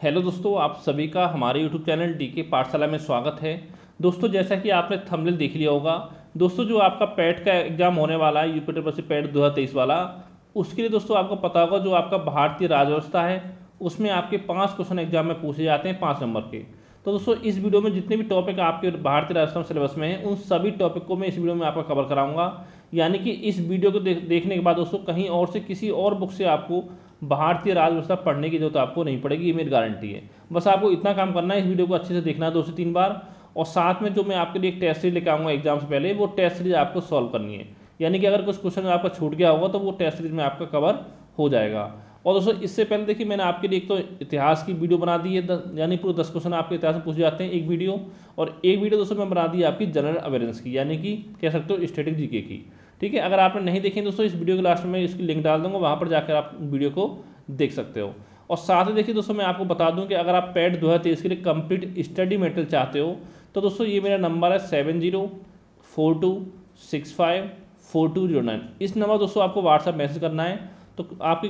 Hello दोस्तों, आप सभी का हमारे यूट्यूब चैनल डीके पाठशाला में स्वागत है। दोस्तों, जैसा कि आपने थंबनेल देख लिया होगा, दोस्तों जो आपका पैट का एग्जाम होने वाला है यूपी ट्रिपल सी पैट 2023 वाला, उसके लिए दोस्तों आपको पता होगा जो आपका भारतीय राज्यव्यवस्था है उसमें आपके 5 क्वेश्चन एग्जाम में पूछे जाते हैं 5 नंबर के। तो दोस्तों इस वीडियो में जितने भी टॉपिक आपके भारतीय राजस्थान सिलेबस में हैं उन सभी टॉपिक को मैं इस वीडियो में आपका कवर कराऊंगा। यानी कि इस वीडियो को देखने के बाद दोस्तों कहीं और से किसी और बुक से आपको भारतीय राज्यव्यवस्था पढ़ने की जरूरत आपको नहीं पड़ेगी, ये मेरी गारंटी है। बस आपको इतना काम करना है, इस वीडियो को अच्छे से देखना है 2 से 3 बार, और साथ में जो मैं आपके लिए एक टेस्ट सीरीज लेकर आऊँगा एग्जाम से पहले, वो टेस्ट सीरीज आपको सॉल्व करनी है। यानी कि अगर कुछ क्वेश्चन आपका छूट गया होगा तो वो टेस्ट सीरीज में आपका कवर हो जाएगा। और दोस्तों इससे पहले देखिए मैंने आपके लिए एक तो इतिहास की वीडियो बना दी है, यानी पूरे 10 क्वेश्चन आपके इतिहास में पूछे जाते हैं एक वीडियो, और एक वीडियो दोस्तों मैं बना दी है आपकी जनरल अवेयरनेस की, यानी कि कह सकते हो स्टैटिक जीके की। ठीक है, अगर आपने नहीं देखी दोस्तों इस वीडियो के लास्ट में इसकी लिंक डाल दूंगा, वहाँ पर जाकर आप वीडियो को देख सकते हो। और साथ ही देखिए दोस्तों मैं आपको बता दूं कि अगर आप पैट 2023 के लिए कंप्लीट स्टडी मटेरियल चाहते हो तो दोस्तों ये मेरा नंबर है 7042654209। इस नंबर दोस्तों आपको व्हाट्सएप मैसेज करना है, तो आपकी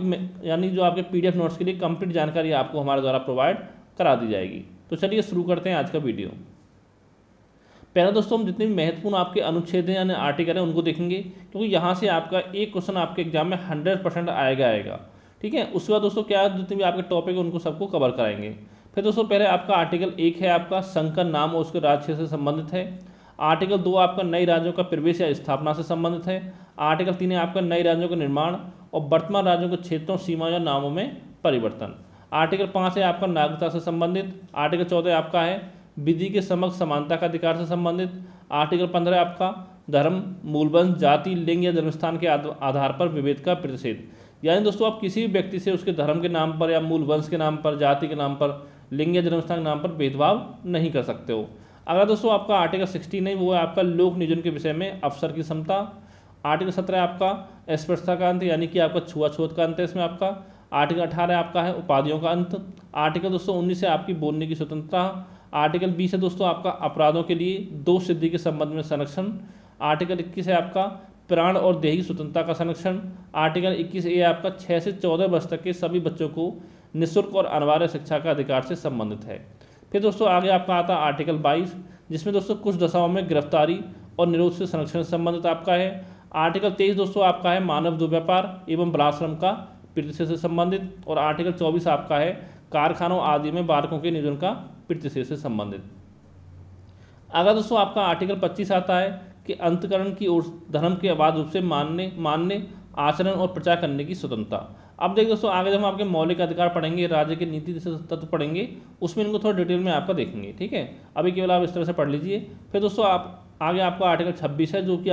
यानी जो आपके पीडीएफ नोट्स के लिए कंप्लीट जानकारी आपको हमारे द्वारा प्रोवाइड करा दी जाएगी। तो चलिए शुरू करते हैं आज का वीडियो। पहला दोस्तों हम जितने भी महत्वपूर्ण आपके अनुच्छेद हैं यानी आर्टिकल हैं उनको देखेंगे, क्योंकि यहाँ से आपका एक क्वेश्चन आपके एग्जाम में 100% आएगा। ठीक है, उसके बाद दोस्तों क्या जितने भी आपके टॉपिक है उनको सबको कवर कराएंगे। फिर दोस्तों पहले आपका आर्टिकल 1 है आपका संघ का नाम और उसके राज्य क्षेत्र से संबंधित है। आर्टिकल 2 आपका नए राज्यों का प्रवेश या स्थापना से संबंधित है। आर्टिकल 3 है आपका नए राज्यों का निर्माण और वर्तमान राज्यों के क्षेत्रों, सीमा या नामों में परिवर्तन। आर्टिकल 5 है आपका नागरिकता से संबंधित। आर्टिकल 14 आपका है विधि के समक्ष समानता का अधिकार से संबंधित। आर्टिकल 15 आपका धर्म, मूलवंश, जाति, लिंग या जन्मस्थान के आधार पर विभेद का प्रतिषेध। यानी दोस्तों आप किसी भी व्यक्ति से उसके धर्म के नाम पर या मूल वंश के नाम पर, जाति के नाम पर, लिंग या जन्मस्थान के नाम पर भेदभाव नहीं कर सकते हो। अगला दोस्तों आपका आर्टिकल 16 है, वो है आपका लोक नियोजन के विषय में अफसर की क्षमता। आर्टिकल 17 आपका अस्पृश्यता का अंत, यानी कि आपका छुआछूत का अंत है इसमें आपका। आर्टिकल 18 आपका है उपाधियों का अंत। आर्टिकल दोस्तों 19 है आपकी बोलने की स्वतंत्रता। आर्टिकल 20 है दोस्तों आपका अपराधों के लिए 2 सिद्धि के संबंध में संरक्षण। आर्टिकल 21 है आपका प्राण और देही स्वतंत्रता का संरक्षण। आर्टिकल 21 ए आपका 6 से 14 वर्ष तक के सभी बच्चों को निःशुल्क और अनिवार्य शिक्षा का अधिकार से संबंधित है। फिर दोस्तों आगे आपका आता है आर्टिकल 22, जिसमें दोस्तों कुछ दशाओं में गिरफ्तारी और निरोध से संरक्षण से संबंधित आपका है। आर्टिकल 23 दोस्तों आपका है मानव दुर्व्यापार एवं बलाश्रम का प्रतिषेध से संबंधित। और आर्टिकल 24 आपका है कारखानों आदि में बालकों के नियोजन का प्रतिषेध से संबंधित। अगर दोस्तों आपका आर्टिकल 25 आता है कि अंतकरण की ओर धर्म के अबाध रूप से मानने आचरण और प्रचार करने की स्वतंत्रता। अब देखिए दोस्तों आगे जब हम आपके मौलिक अधिकार पढ़ेंगे, राज्य के नीति तत्व पढ़ेंगे, उसमें इनको थोड़ा डिटेल में आपका देखेंगे। ठीक है, अभी केवल आप इस तरह से पढ़ लीजिए। फिर दोस्तों आप आगे आपका आर्टिकल 26 है जो कि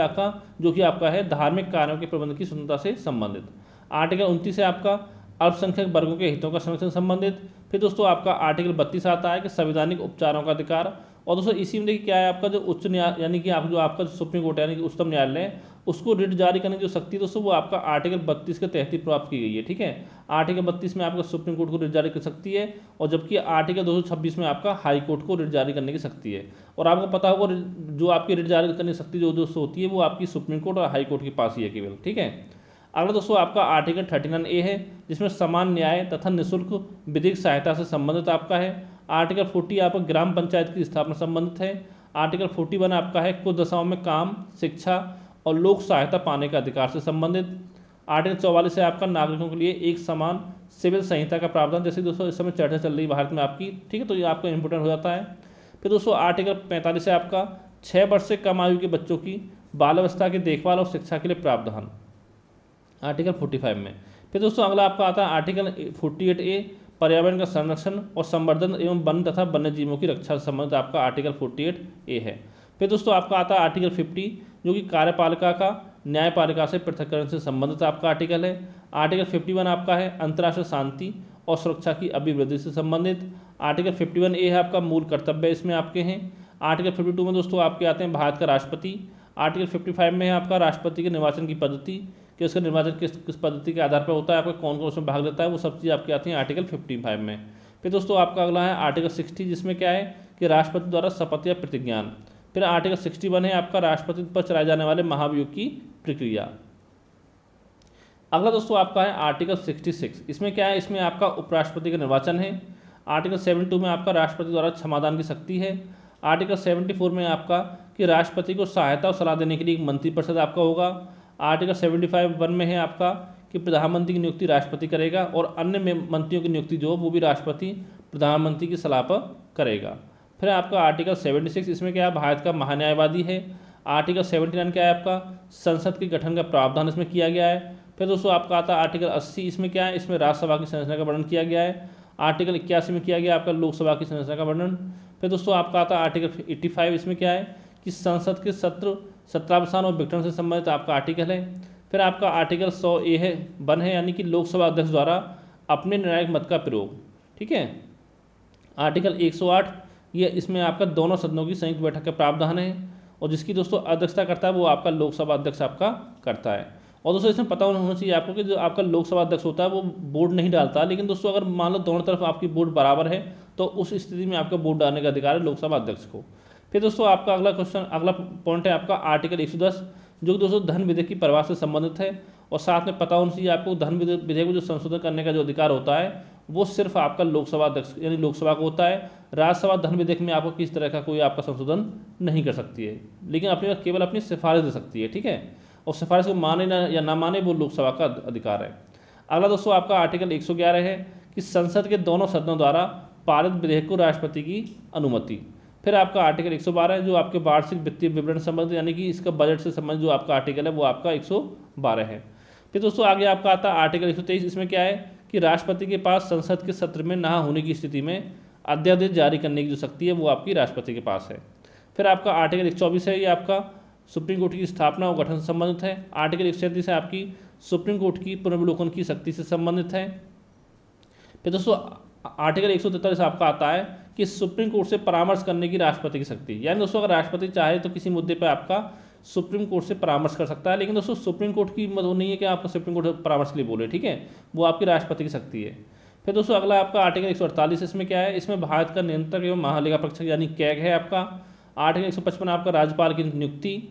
आपका है धार्मिक कार्यों के प्रबंध की स्वतंत्रता से संबंधित। आर्टिकल 29 है आपका अल्पसंख्यक वर्गों के हितों का संरक्षण संबंधित। फिर दोस्तों आपका आर्टिकल 32 आता है कि संवैधानिक उपचारों का अधिकार। और दोस्तों इसी में देखिए क्या है आपका जो उच्च न्यायालय यानी कि आपका जो सुप्रीम कोर्ट है यानी कि उच्चतम न्यायालय है, उसको रिट जारी करने की जो शक्ति है दोस्तों वो आपका आर्टिकल 32 के तहत ही प्राप्त की गई है। ठीक है, आर्टिकल 32 में आपका सुप्रीम कोर्ट को रिट जारी कर सकती है, और जबकि आर्टिकल 226 में आपका हाई कोर्ट को रिट जारी करने की शक्ति है। और आपको पता होगा जो आपकी रिट जारी करने की शक्ति जो दोस्तों होती है वो आपकी सुप्रीम कोर्ट और हाई कोर्ट के पास ही है केवल। ठीक है, अगला दोस्तों आपका आर्टिकल 39A है, जिसमें समान न्याय तथा निःशुल्क विधिक सहायता से संबंधित आपका है। आर्टिकल 40 आपका ग्राम पंचायत की स्थापना संबंधित है। आर्टिकल 41 आपका है कुछ दशाओं में काम, शिक्षा और लोक सहायता पाने का अधिकार से संबंधित। आर्टिकल 44 है आपका नागरिकों के लिए एक समान सिविल संहिता का प्रावधान, जैसे दोस्तों इस समय चर्चा चल रही है भारत में आपकी। ठीक है, तो ये आपका इंपोर्टेंट हो जाता है। फिर दोस्तों आर्टिकल 45 है आपका 6 वर्ष से कम आयु के बच्चों की बाल अवस्था की देखभाल और शिक्षा के लिए प्रावधान, आर्टिकल 45 में। फिर दोस्तों अगला आपका आता है आर्टिकल 48A पर्यावरण का संरक्षण और संवर्धन एवं वन तथा वन्य जीवों की रक्षा से संबंधित आपका आर्टिकल 48A है। फिर दोस्तों आपका आता है आर्टिकल 50 जो कि कार्यपालिका का न्यायपालिका से पृथक्करण से संबंधित आपका आर्टिकल है। आर्टिकल 51 आपका है अंतर्राष्ट्रीय शांति और सुरक्षा की अभिवृद्धि से संबंधित। आर्टिकल 51A है आपका मूल कर्तव्य इसमें आपके हैं। आर्टिकल 52 में दोस्तों आपके आते हैं भारत का राष्ट्रपति। आर्टिकल 55 में है आपका राष्ट्रपति के निर्वाचन की पद्धति, कि उसका निर्वाचन किस पद्धति के आधार पर होता है, आपका कौन कौन उसमें भाग लेता है, वो सब चीज़ आपकी आती है आर्टिकल 55 में। फिर दोस्तों आपका अगला है आर्टिकल 60, जिसमें क्या है कि राष्ट्रपति द्वारा शपथ या प्रतिज्ञान। फिर आर्टिकल 61 है आपका राष्ट्रपति पर चलाए जाने वाले महाभियोग की प्रक्रिया। अगला दोस्तों आपका है आर्टिकल 66, इसमें क्या है, इसमें आपका उपराष्ट्रपति का निर्वाचन है। आर्टिकल 72 में आपका राष्ट्रपति द्वारा क्षमादान की शक्ति है। आर्टिकल 74 में आपका कि राष्ट्रपति को सहायता और सलाह देने के लिए एक मंत्रिपरिषद आपका होगा। आर्टिकल 75(1) में है आपका कि प्रधानमंत्री की नियुक्ति राष्ट्रपति करेगा और अन्य मंत्रियों की नियुक्ति जो वो भी राष्ट्रपति प्रधानमंत्री की सलाह पर करेगा। फिर आपका आर्टिकल 76, इसमें क्या है, भारत का महान्यायवादी है। आर्टिकल 79 क्या है आपका, संसद के गठन का प्रावधान इसमें किया गया है। फिर दोस्तों आपका आता है आर्टिकल 80, इसमें क्या है, इसमें राज्यसभा की संरचना का वर्णन किया गया है। आर्टिकल 81 में किया गया आपका लोकसभा की संरचना का वर्णन। फिर दोस्तों आपका आता है आर्टिकल 85, इसमें क्या है कि संसद के सत्रावसान और विघटन से संबंधित आपका आर्टिकल है। फिर आपका आर्टिकल 100A है, 1 है, यानी कि लोकसभा अध्यक्ष द्वारा अपने निर्णायक मत का प्रयोग। ठीक है। आर्टिकल 108, ये इसमें आपका दोनों सदनों की संयुक्त बैठक का प्रावधान है और जिसकी दोस्तों अध्यक्षता करता है वो आपका लोकसभा अध्यक्ष आपका करता है। और दोस्तों इसमें पता होना चाहिए आपको कि जो आपका लोकसभा अध्यक्ष होता है वो वोट नहीं डालता, लेकिन दोस्तों अगर मान लो दोनों तरफ आपकी वोट बराबर है तो उस स्थिति में आपका वोट डालने का अधिकार है लोकसभा अध्यक्ष को। फिर दोस्तों आपका अगला पॉइंट है आपका आर्टिकल 110, जो कि दोस्तों धन विधेयक की परिभाषा से संबंधित है। और साथ में पता होना चाहिए आपको धन विधेयक को जो संशोधन करने का जो अधिकार होता है वो सिर्फ आपका लोकसभा अध्यक्ष यानी लोकसभा को होता है। राज्यसभा धन विधेयक में आपको किस तरह का कोई आपका संशोधन नहीं कर सकती है, लेकिन केवल अपनी सिफारिश दे सकती है। ठीक है। और सिफारिश को माने या ना माने वो लोकसभा का अधिकार है। अगला दोस्तों आपका आर्टिकल 111 है कि संसद के दोनों सदनों द्वारा पारित विधेयक को राष्ट्रपति की अनुमति। फिर आपका आर्टिकल 112 है जो आपके वार्षिक वित्तीय विवरण संबंधित यानी कि इसका बजट से संबंधित जो आपका आर्टिकल है वो आपका 112 है। फिर दोस्तों आगे आपका आता है आर्टिकल 123, इसमें क्या है कि राष्ट्रपति के पास संसद के सत्र में ना होने की स्थिति में अध्यादेश जारी करने की जो शक्ति है वो आपकी राष्ट्रपति के पास है। फिर आपका आर्टिकल 124 है, ये आपका सुप्रीम कोर्ट की स्थापना और गठन से संबंधित है। आर्टिकल 137 है आपकी सुप्रीम कोर्ट की पुनर्विलोकन की शक्ति से संबंधित है। फिर दोस्तों आर्टिकल 143 आपका आता है कि सुप्रीम कोर्ट से परामर्श करने की राष्ट्रपति की शक्ति, यानी दोस्तों अगर राष्ट्रपति चाहे तो किसी मुद्दे पर आपका सुप्रीम कोर्ट से परामर्श कर सकता है, लेकिन दोस्तों सुप्रीम कोर्ट की मतलब नहीं है कि आपका सुप्रीम कोर्ट परामर्श के लिए बोले। ठीक है, वो आपकी राष्ट्रपति की शक्ति है। फिर दोस्तों अगला आपका आर्टिकल 148, इसमें क्या है, इसमें भारत का नियंत्रक एवं महालेखा परीक्षक यानी कैग है आपका। आर्टिकल 155 आपका राज्यपाल की नियुक्ति।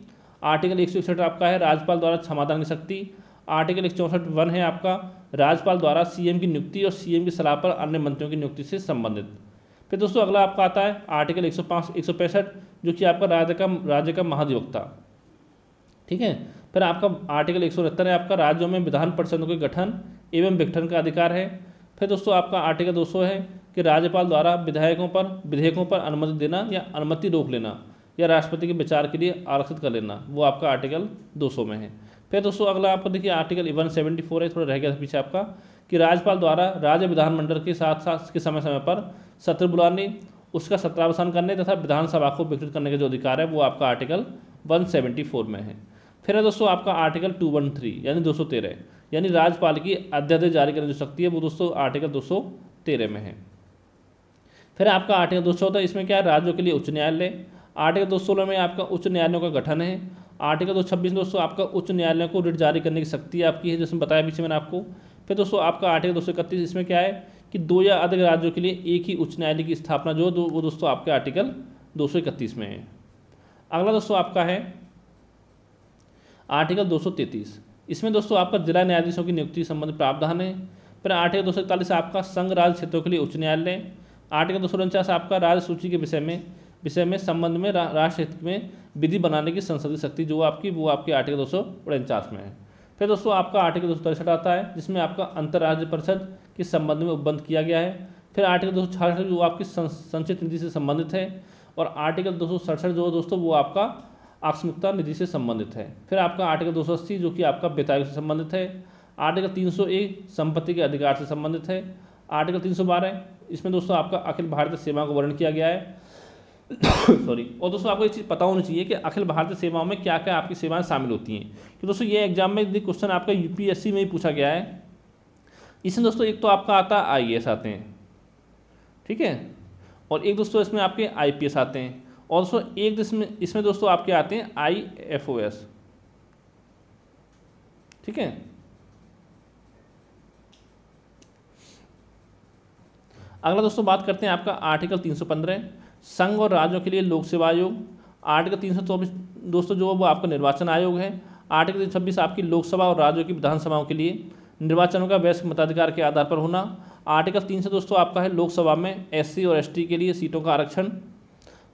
आर्टिकल 161 आपका है राज्यपाल द्वारा क्षमादान की शक्ति। आर्टिकल 164(1) है आपका राज्यपाल द्वारा सीएम की नियुक्ति और सीएम की सलाह पर अन्य मंत्रियों की नियुक्ति से संबंधित। फिर दोस्तों अगला आपका आता है आर्टिकल 165 जो कि आपका राज्य का महाधिवक्ता। ठीक है। फिर आपका आर्टिकल 169 है आपका राज्यों में विधान परिषदों के गठन एवं विघटन का अधिकार है। फिर दोस्तों आपका आर्टिकल 200 है कि राज्यपाल द्वारा विधेयकों पर अनुमति देना या अनुमति रोक लेना या राष्ट्रपति के विचार के लिए आरक्षित कर लेना, वो आपका आर्टिकल 200 में है। फिर दोस्तों अगला आपको देखिए आर्टिकल 174 है, थोड़ा रह गया था पीछे आपका, कि राज्यपाल द्वारा राज्य विधानमंडल के साथ साथ के समय समय पर सत्र बुलाने, उसका सत्रावसान करने तथा विधानसभा को विकृत करने का जो अधिकार है वो आपका आर्टिकल 174 में है। फिर है दोस्तों आपका आर्टिकल 213 यानी 213 यानी राज्यपाल की अध्यादेश जारी करने की जो शक्ति है वो दोस्तों आर्टिकल 213 में है। फिर आपका आर्टिकल 214, इसमें क्या है, राज्यों के लिए उच्च न्यायालय। आर्टिकल 216 में आपका उच्च न्यायालयों का गठन है। आर्टिकल 226 दोस्तों आपका उच्च न्यायालयों को रिट जारी करने की शक्ति आपकी है, जिसमें बताया पीछे मैंने आपको। फिर दोस्तों आपका आर्टिकल 231, इसमें क्या है कि 2 या अधिक राज्यों के लिए एक ही उच्च न्यायालय की स्थापना जो वो दोस्तों आपके आर्टिकल 231 में है। अगला दोस्तों आपका है आर्टिकल 233, इसमें दोस्तों आपका जिला न्यायाधीशों की नियुक्ति संबंधित प्रावधान है। फिर आर्टिकल 241 आपका संघ राज्य क्षेत्रों के लिए उच्च न्यायालय। आर्टिकल 249 आपका राज्य सूची के विषय में संबंध में राष्ट्र हित में विधि बनाने की संसदीय शक्ति जो वो आपकी आर्टिकल 249 में है। फिर दोस्तों आपका आर्टिकल 263 आता है जिसमें आपका अंतर्राज्य परिषद के संबंध में उपबंध किया गया है। फिर आर्टिकल 266 जो आपकी संचित निधि से संबंधित है और आर्टिकल 267 जो दोस्तों वो आपका आकस्मिकता निधि से संबंधित है। फिर आपका आर्टिकल 280 जो कि आपका वित्तायोग से संबंधित है। आर्टिकल 301 संपत्ति के अधिकार से संबंधित है। आर्टिकल 312 इसमें दोस्तों आपका अखिल भारतीय सेवा को वर्णन किया गया है सॉरी। और दोस्तों आपको एक चीज़ पता होनी चाहिए कि अखिल भारतीय सेवाओं में क्या क्या आपकी सेवाएं शामिल होती हैं, कि दोस्तों ये एग्जाम में यदि क्वेश्चन आपका यूपीएससी में ही पूछा गया है। इसमें दोस्तों एक तो आपका आता है आईएएस आते हैं, ठीक है, और एक दोस्तों इसमें आपके आईपीएस आते हैं, और दोस्तों एक इसमें दोस्तों आपके आते हैं आईएफओएस, ठीक है। अगला दोस्तों बात करते हैं आपका आर्टिकल 315 संघ और राज्यों के लिए लोक सेवा आयोग। आर्टिकल 324 दोस्तों जो वो आपका निर्वाचन आयोग है। आर्टिकल 326 आपकी लोकसभा और राज्यों की विधानसभाओं के लिए निर्वाचनों का वैश्विक मताधिकार के आधार पर होना। आर्टिकल 3 से दोस्तों आपका है लोकसभा में SC और ST के लिए सीटों का आरक्षण।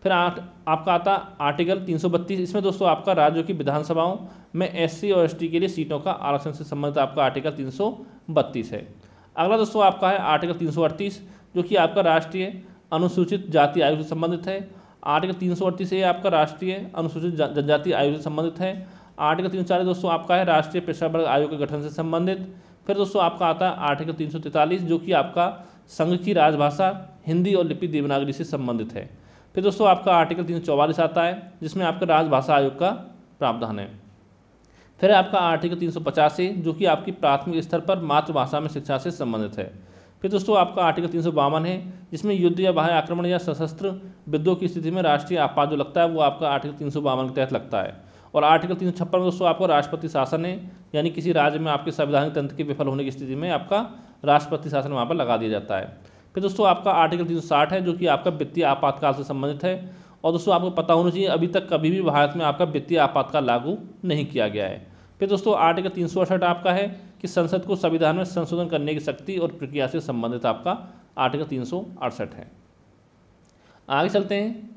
फिर आपका आता आर्टिकल 332, इसमें दोस्तों आपका राज्यों की विधानसभाओं में SC और ST के लिए सीटों का आरक्षण से संबंधित आपका आर्टिकल 332 है। अगला दोस्तों आपका है आर्टिकल 338, जो कि आपका राष्ट्रीय अनुसूचित जाति आयोग से संबंधित है। आर्टिकल 338 ये आपका राष्ट्रीय अनुसूचित जनजाति आयोग से संबंधित है। आर्टिकल 340 दोस्तों आपका है राष्ट्रीय पिछड़ा वर्ग आयोग के गठन से संबंधित। फिर दोस्तों आपका आता है आर्टिकल 343, जो कि आपका संघ की राजभाषा हिंदी और लिपि देवनागरी से संबंधित है। फिर दोस्तों आपका आर्टिकल 344 आता है, जिसमें आपका राजभाषा आयोग का प्रावधान है। फिर आपका आर्टिकल 385, जो कि आपकी प्राथमिक स्तर पर मातृभाषा में शिक्षा से संबंधित है। फिर दोस्तों आपका आर्टिकल 352 है, जिसमें युद्ध या बाह्य आक्रमण या सशस्त्र विद्रोह की स्थिति में राष्ट्रीय आपात जो लगता है वो आपका आर्टिकल 352 के तहत लगता है। और आर्टिकल 356 में दोस्तों आपका राष्ट्रपति शासन है, यानी किसी राज्य में आपके संवैधानिक तंत्र के विफल होने की स्थिति में आपका राष्ट्रपति शासन वहाँ पर लगा दिया जाता है। फिर दोस्तों आपका आर्टिकल 360 है, जो कि आपका वित्तीय आपातकाल से संबंधित है। और दोस्तों आपको पता होना चाहिए अभी तक कभी भी भारत में आपका वित्तीय आपातकाल लागू नहीं किया गया है। फिर दोस्तों आर्टिकल 368 आपका है कि संसद को संविधान में संशोधन करने की शक्ति और प्रक्रिया से संबंधित आपका आर्टिकल 368 है। आगे चलते हैं।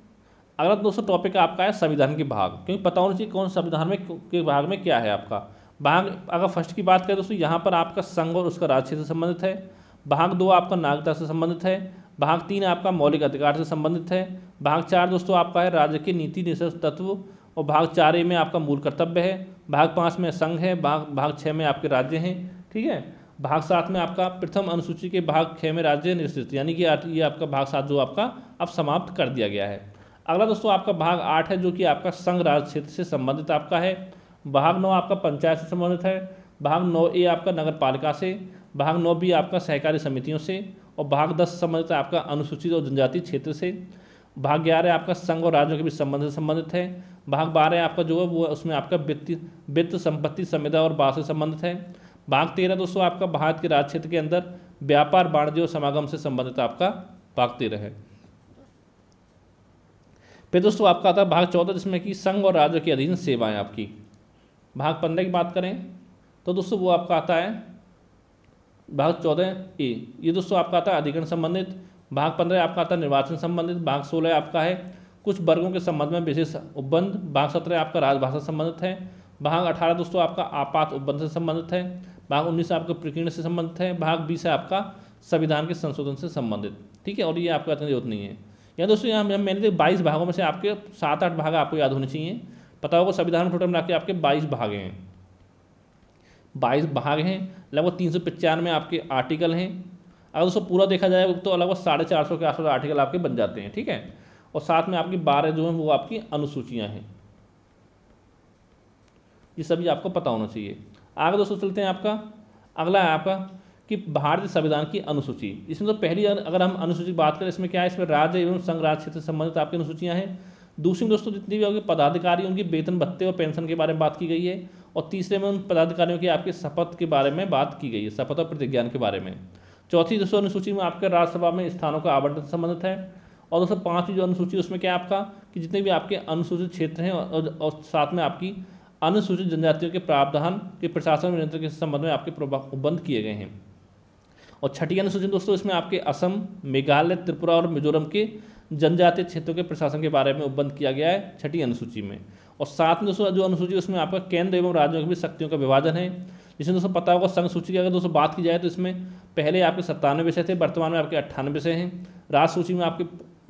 अगला दोस्तों टॉपिक आपका है संविधान के भाग, क्योंकि पता होना चाहिए कौन संविधान में के भाग में क्या है आपका भाग। अगर फर्स्ट की बात करें दोस्तों, यहाँ पर आपका संघ और उसका राज्य क्षेत्र से संबंधित है। भाग 2 आपका नागरिकता से संबंधित है। भाग 3 आपका मौलिक अधिकार से संबंधित है। भाग 4 दोस्तों आपका है राज्य के नीति निर्देशक तत्व। और भाग 4A में आपका मूल कर्तव्य है। भाग 5 में संघ है। भाग 6 में आपके राज्य हैं, ठीक है। भाग 7 में आपका प्रथम अनुसूची के भाग 6 में राज्य निश्चित, यानी कि ये आपका भाग 7 जो आपका अब समाप्त कर दिया गया है। अगला दोस्तों आपका भाग 8 है, जो कि आपका संघ राज्य क्षेत्र से संबंधित आपका है। भाग 9 आपका पंचायत से संबंधित है। भाग 9A आपका नगर पालिका से। भाग 9B आपका सहकारी समितियों से। और भाग 10 संबंधित है आपका अनुसूचित और जनजातीय क्षेत्र से। भाग 11 आपका संघ और राज्यों के बीच संबंध से संबंधित है। भाग 12 आपका जो है वो उसमें आपका वित्त संपत्ति संविदा और बात से संबंधित है। भाग 13 दोस्तों आपका भारत के राज्य क्षेत्र के अंदर व्यापार वाणिज्य और समागम से संबंधित आपका भाग 13 है। फिर दोस्तों आपका आता है भाग 14, जिसमें कि संघ और राज्य के अधीन सेवाएं आपकी। भाग 15 की बात करें तो दोस्तों वो आपका आता है भाग 14A, ये दोस्तों आपका आता है अधिकरण संबंधित। भाग 15 आपका आता है निर्वाचन संबंधित। भाग 16 आपका है कुछ वर्गों के संबंध में विशेष उपबंध। भाग 17 आपका राजभाषा संबंधित है। भाग 18 दोस्तों आपका आपात उपबंध से संबंधित है। भाग 19 आपका प्रकीर्ण से संबंधित है। भाग 20 है आपका संविधान के संशोधन से संबंधित, ठीक है। और ये आपको इतनी जरूरत नहीं है। या दोस्तों यहाँ मैंने 22 भागों में से आपके 7-8 भाग आपको याद होने चाहिए। पता होगा संविधान में टोटल मिला के आपके 22 भाग हैं। 22 भाग हैं, लगभग 395 आपके आर्टिकल हैं। अगर दोस्तों पूरा देखा जाए तो लगभग 450 के आसपास आर्टिकल आपके बन जाते हैं, ठीक है। और साथ में आपकी 12 जो हैं वो आपकी अनुसूचियाँ हैं। ये सभी आपको पता होना चाहिए। आगे दोस्तों चलते हैं। आपका अगला है आपका कि भारतीय संविधान की अनुसूची। इसमें तो पहली अगर हम अनुसूची बात करें, इसमें क्या है, इसमें राज्य एवं संघ राज्य क्षेत्र से संबंधित आपकी अनुसूचियाँ हैं। दूसरी दोस्तों जितनी भी आपके पदाधिकारी उनकी वेतन भत्ते और पेंशन के बारे में बात की गई है। और तीसरे में उन पदाधिकारियों की आपके शपथ के बारे में बात की गई है, शपथ और प्रतिज्ञान के बारे में। चौथी दोस्तों अनुसूची में आपके राज्यसभा में स्थानों का आवंटन से संबंधित है। और दोस्तों 5वीं जो अनुसूची उसमें क्या है आपका कि जितने भी आपके अनुसूचित क्षेत्र हैं और साथ में आपकी अनुसूचित जनजातियों के प्रावधान के प्रशासन और नियंत्रण के संबंध में आपके उपबंध किए गए हैं। और छठी अनुसूची दोस्तों इसमें आपके असम, मेघालय, त्रिपुरा और मिजोरम के जनजातीय क्षेत्रों के प्रशासन के बारे में उपबंध किया गया है छठी अनुसूची में। और साथ में दोस्तों जो अनुसूची उसमें आपका केंद्र एवं राज्यों के बीच शक्तियों का विभाजन है। जिसमें दोस्तों पता होगा संघ सूची की अगर दोस्तों बात की जाए तो इसमें पहले आपके 97 विषय थे, वर्तमान में आपके 98 विषय हैं। राज्य सूची में आपके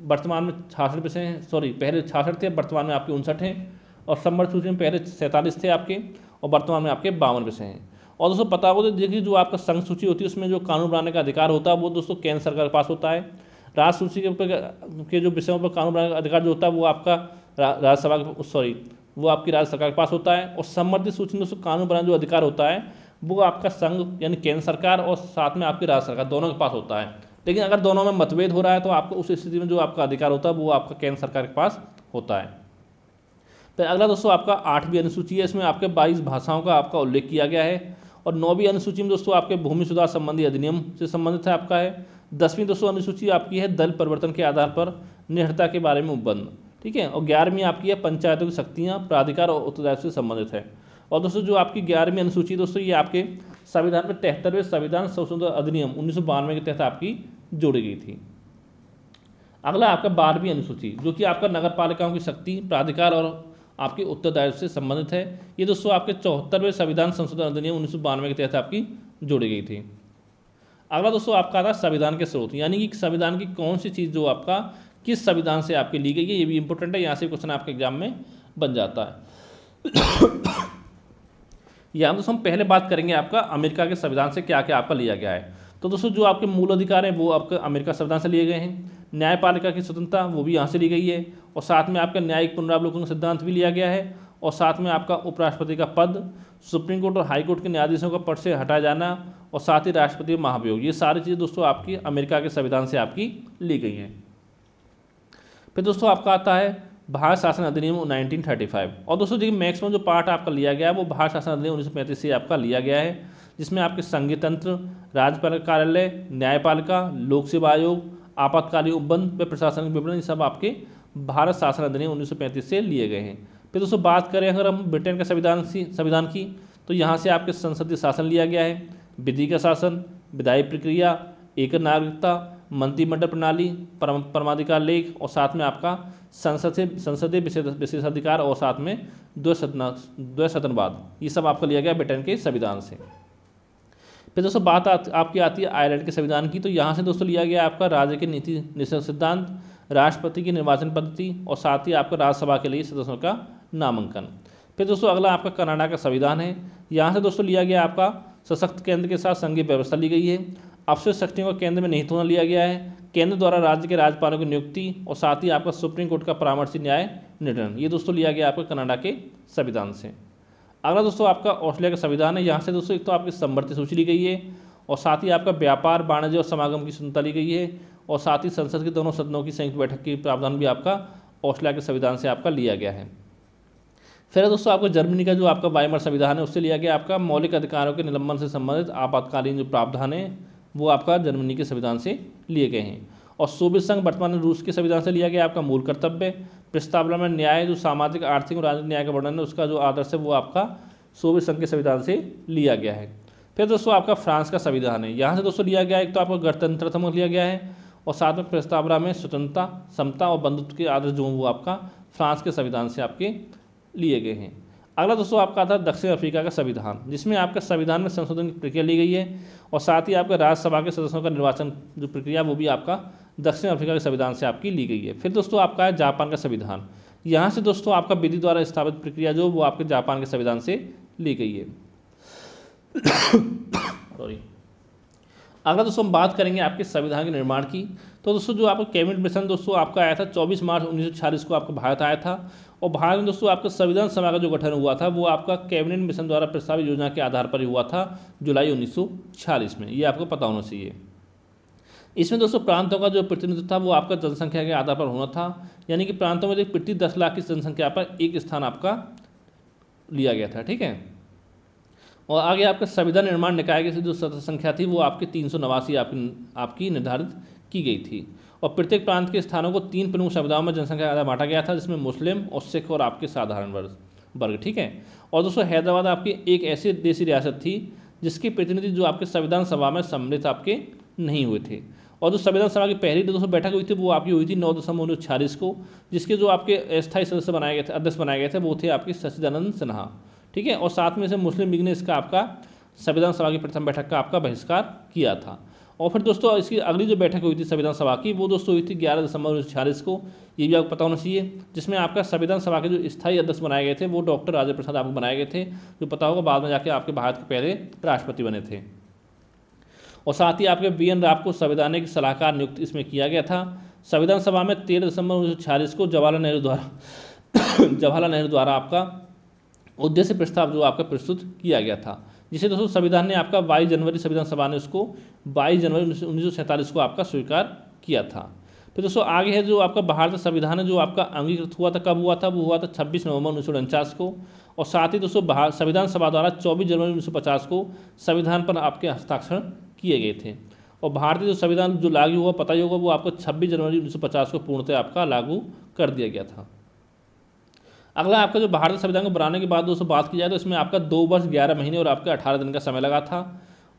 वर्तमान में 66 विषय हैं, सॉरी पहले 66 थे, वर्तमान में आपके 59 हैं। और संवर्ग सूची में पहले 47 थे आपके और वर्तमान में आपके 52 विषय हैं। और दोस्तों पता होगा तो देखिए जो आपका संघ सूची होती है उसमें जो कानून बनाने का अधिकार होता है वो दोस्तों केंद्र सरकार के पास होता है। राज्य सूची के जो विषयों पर कानून बनाने का अधिकार जो होता है वो आपका राज्यसभा वो आपकी राज्य सरकार के पास होता है। और संवर्धित सूची में दोस्तों कानून बनाने जो अधिकार होता है वो आपका संघ यानी केंद्र सरकार और साथ में आपकी राज्य सरकार दोनों के पास होता है। लेकिन अगर दोनों में मतभेद हो रहा है तो आपको उस स्थिति में जो आपका अधिकार होता है वो आपका केंद्र सरकार के पास होता है। फिर अगला दोस्तों आपका 8वीं अनुसूची है, इसमें आपके 22 भाषाओं का आपका उल्लेख किया गया है। और 9वीं अनुसूची में दोस्तों आपके भूमि सुधार संबंधी अधिनियम से संबंधित है आपका है। 10वीं दोस्तों अनुसूची आपकी है दल परिवर्तन के आधार पर निष्ठता के बारे में उपबंध, ठीक है। और 11वीं आपकी है पंचायतों की शक्तियाँ, प्राधिकार और उत्तरदायित्व से संबंधित है। और दोस्तों जो आपकी 11वीं अनुसूची दोस्तों ये आपके संविधान में 73वें संविधान संशोधन अधिनियम 1992 के तहत आपकी जोड़ी गई थी। अगला आपका 12वीं अनुसूची, जो कि आपका नगर पालिकाओं की शक्ति, प्राधिकार और आपके उत्तरदायित्व से संबंधित है। ये दोस्तों आपके 74वें संविधान संशोधन अधिनियम 1992 के तहत आपकी जोड़ी गई थी। अगला दोस्तों आपका आता है संविधान के स्रोत, यानी कि संविधान की कौन सी चीज़ जो आपका किस संविधान से आपकी ली गई है, ये भी इंपॉर्टेंट है, यहाँ से क्वेश्चन आपके एग्जाम में बन जाता है। यहाँ दोस्तों हम पहले बात करेंगे आपका अमेरिका के संविधान से क्या क्या आपका लिया गया है। तो दोस्तों जो आपके मूल अधिकार हैं वो आपका अमेरिका संविधान से लिए गए हैं। न्यायपालिका की स्वतंत्रता वो भी यहाँ से ली गई है, और साथ में आपका न्यायिक पुनरावलोकन का सिद्धांत भी लिया गया है, और साथ में आपका उपराष्ट्रपति का पद, सुप्रीम कोर्ट और हाई कोर्ट के न्यायाधीशों का पद से हटाया जाना, और साथ ही राष्ट्रपति महाभियोग, ये सारी चीज़ें दोस्तों आपकी अमेरिका के संविधान से आपकी ली गई हैं। फिर दोस्तों आपका आता है भारत शासन अधिनियम 1935, और दोस्तों देखिए मैक्सिमम जो पार्ट आपका लिया गया है वो भारत शासन अधिनियम 1935 से आपका लिया गया है, जिसमें आपके संघीय तंत्र, राज्यपाल कार्यालय, न्यायपालिका, लोक सेवा आयोग, आपातकालीन उपबंध व प्रशासनिक विवरण, ये सब आपके भारत शासन अधिनियम 1935 से लिए गए हैं। फिर दोस्तों बात करें अगर हम ब्रिटेन का संविधान की, तो यहाँ से आपके संसदीय शासन लिया गया है, विधि का शासन, विधायी प्रक्रिया, एक नागरिकता, मंत्रिमंडल प्रणाली, परमाधिकार लेख, और साथ में आपका संसदीय विशेषाधिकार, और साथ में द्वैसदनवाद, ये सब आपका लिया गया ब्रिटेन के संविधान से। फिर दोस्तों बात आपकी आती है आयरलैंड के संविधान की, तो यहाँ से दोस्तों लिया गया आपका राज्य के नीति निषेध सिद्धांत, राष्ट्रपति की निर्वाचन पद्धति, और साथ ही आपका राज्यसभा के लिए सदस्यों का नामांकन। फिर दोस्तों अगला आपका कनाडा का संविधान है। यहाँ से दोस्तों लिया गया आपका सशक्त केंद्र के साथ संघीय व्यवस्था ली गई है, अफसर शक्तियों को केंद्र में निहित होना लिया गया है, केंद्र द्वारा राज्य के राज्यपालों की नियुक्ति, और साथ ही आपका सुप्रीम कोर्ट का परामर्शी न्याय निर्णय, ये दोस्तों लिया गया आपका कनाडा के संविधान से। अगला दोस्तों आपका ऑस्ट्रेलिया का संविधान है। यहाँ से दोस्तों एक तो आपकी संवर्ती सूची ली गई है, और साथ ही आपका व्यापार, वाणिज्य और समागम की स्वतंत्रता ली गई है, और साथ ही संसद के दोनों सदनों की संयुक्त बैठक की प्रावधान भी आपका ऑस्ट्रेलिया के संविधान से आपका लिया गया है। फिर दोस्तों आपको जर्मनी का जो आपका वाइमर संविधान है उससे लिया गया आपका मौलिक अधिकारों के निलंबन से संबंधित आपातकालीन जो प्रावधान है वो आपका जर्मनी के संविधान से लिए गए हैं। और सोवियत संघ वर्तमान रूस के संविधान से लिया गया आपका मूल कर्तव्य, प्रस्तावना में न्याय, जो सामाजिक, आर्थिक और राजनीतिक न्याय का वर्णन है उसका जो आदर्श है वो आपका सोवियत संघ के संविधान से लिया गया है। फिर दोस्तों आपका फ्रांस का संविधान है। यहाँ से दोस्तों लिया गया एक तो आपका गणतंत्र लिया गया है, और साथ में प्रस्तावना में स्वतंत्रता, समता और बंधुत्व के आदर्श जो वो आपका फ्रांस के संविधान से आपके लिए गए हैं। अगला दोस्तों आपका आता है दक्षिण अफ्रीका का संविधान, जिसमें आपका संविधान में संशोधन की प्रक्रिया ली गई है, और साथ ही आपका राज्यसभा के सदस्यों का निर्वाचन जो प्रक्रिया वो भी आपका दक्षिण अफ्रीका के संविधान से आपकी ली गई है। फिर दोस्तों आपका है जापान का संविधान। यहाँ से दोस्तों आपका विधि द्वारा स्थापित प्रक्रिया जो वो आपके जापान के संविधान से ली गई है। सॉरी। अगला दोस्तों हम बात करेंगे आपके संविधान के निर्माण की। तो दोस्तों जो आपका कैबिनेट मिशन दोस्तों आपका आया था 24 मार्च 1946 को आपका भारत आया था, और भारत में दोस्तों आपका संविधान सभा का जो गठन हुआ था वो आपका कैबिनेट मिशन द्वारा प्रस्तावित योजना के आधार पर ही हुआ था जुलाई 1946 में, ये आपको पता होना चाहिए। इसमें दोस्तों प्रांतों का जो प्रतिनिधित्व था वो आपका जनसंख्या के आधार पर होना था, यानी कि प्रांतों में प्रति 10 लाख की जनसंख्या पर एक स्थान आपका लिया गया था, ठीक है। और आगे आपका संविधान निर्माण निकाय की जो संख्या थी वो आपकी 389 आपकी निर्धारित की गई थी, और प्रत्येक प्रांत के स्थानों को 3 प्रमुख समुदायों में जनसंख्या आधार बांटा गया था, जिसमें मुस्लिम और सिख और आपके साधारण वर्ग, ठीक है। और दोस्तों हैदराबाद आपकी एक ऐसी देशी रियासत थी जिसके प्रतिनिधि जो आपके संविधान सभा में सम्मिलित आपके नहीं हुए थे, और जो संविधान सभा की पहली दोस्तों बैठक हुई थी वो आपकी हुई थी 9/1946 को, जिसके जो आपके अस्थायी सदस्य बनाए गए थे, अध्यक्ष बनाए गए थे वो थे आपके सच्चिदानंद सिन्हा, ठीक है। और साथ में से मुस्लिम लीग ने इसका आपका संविधान सभा की प्रथम बैठक का आपका बहिष्कार किया था। और फिर दोस्तों इसकी अगली जो बैठक हुई थी संविधान सभा की वो दोस्तों हुई थी 11 दिसंबर 1946 को, ये भी आपको पता होना चाहिए, जिसमें आपका संविधान सभा के जो स्थायी अध्यक्ष बनाए गए थे वो डॉक्टर राजेंद्र प्रसाद आपको बनाए गए थे, जो पता होगा बाद में जाके आपके भारत के पहले राष्ट्रपति बने थे। और साथ ही आपके BN राव को संवैधानिक सलाहकार नियुक्त इसमें किया गया था। संविधान सभा में 13 दिसंबर 1946 को जवाहरलाल नेहरू द्वारा आपका उद्देश्य प्रस्ताव जो आपका प्रस्तुत किया गया था, जिसे दोस्तों संविधान ने आपका 22 जनवरी संविधान सभा ने उसको 22 जनवरी 1947 को आपका स्वीकार किया था। फिर दोस्तों आगे है जो आपका भारतीय संविधान है जो आपका अंगीकृत हुआ था, कब हुआ था, वो हुआ था 26 नवंबर 1949 को, और साथ ही दोस्तों संविधान सभा द्वारा 24 जनवरी 1950 को संविधान पर आपके हस्ताक्षर किए गए थे। और भारतीय जो संविधान जो लागू हुआ पता ही होगा वो आपको 26 जनवरी 1950 को पूर्णतः आपका लागू कर दिया गया था। अगला आपका जो भारतीय संविधान को बनाने के बाद दोस्तों बात की जाए तो इसमें आपका 2 वर्ष 11 महीने और आपका 18 दिन का समय लगा था।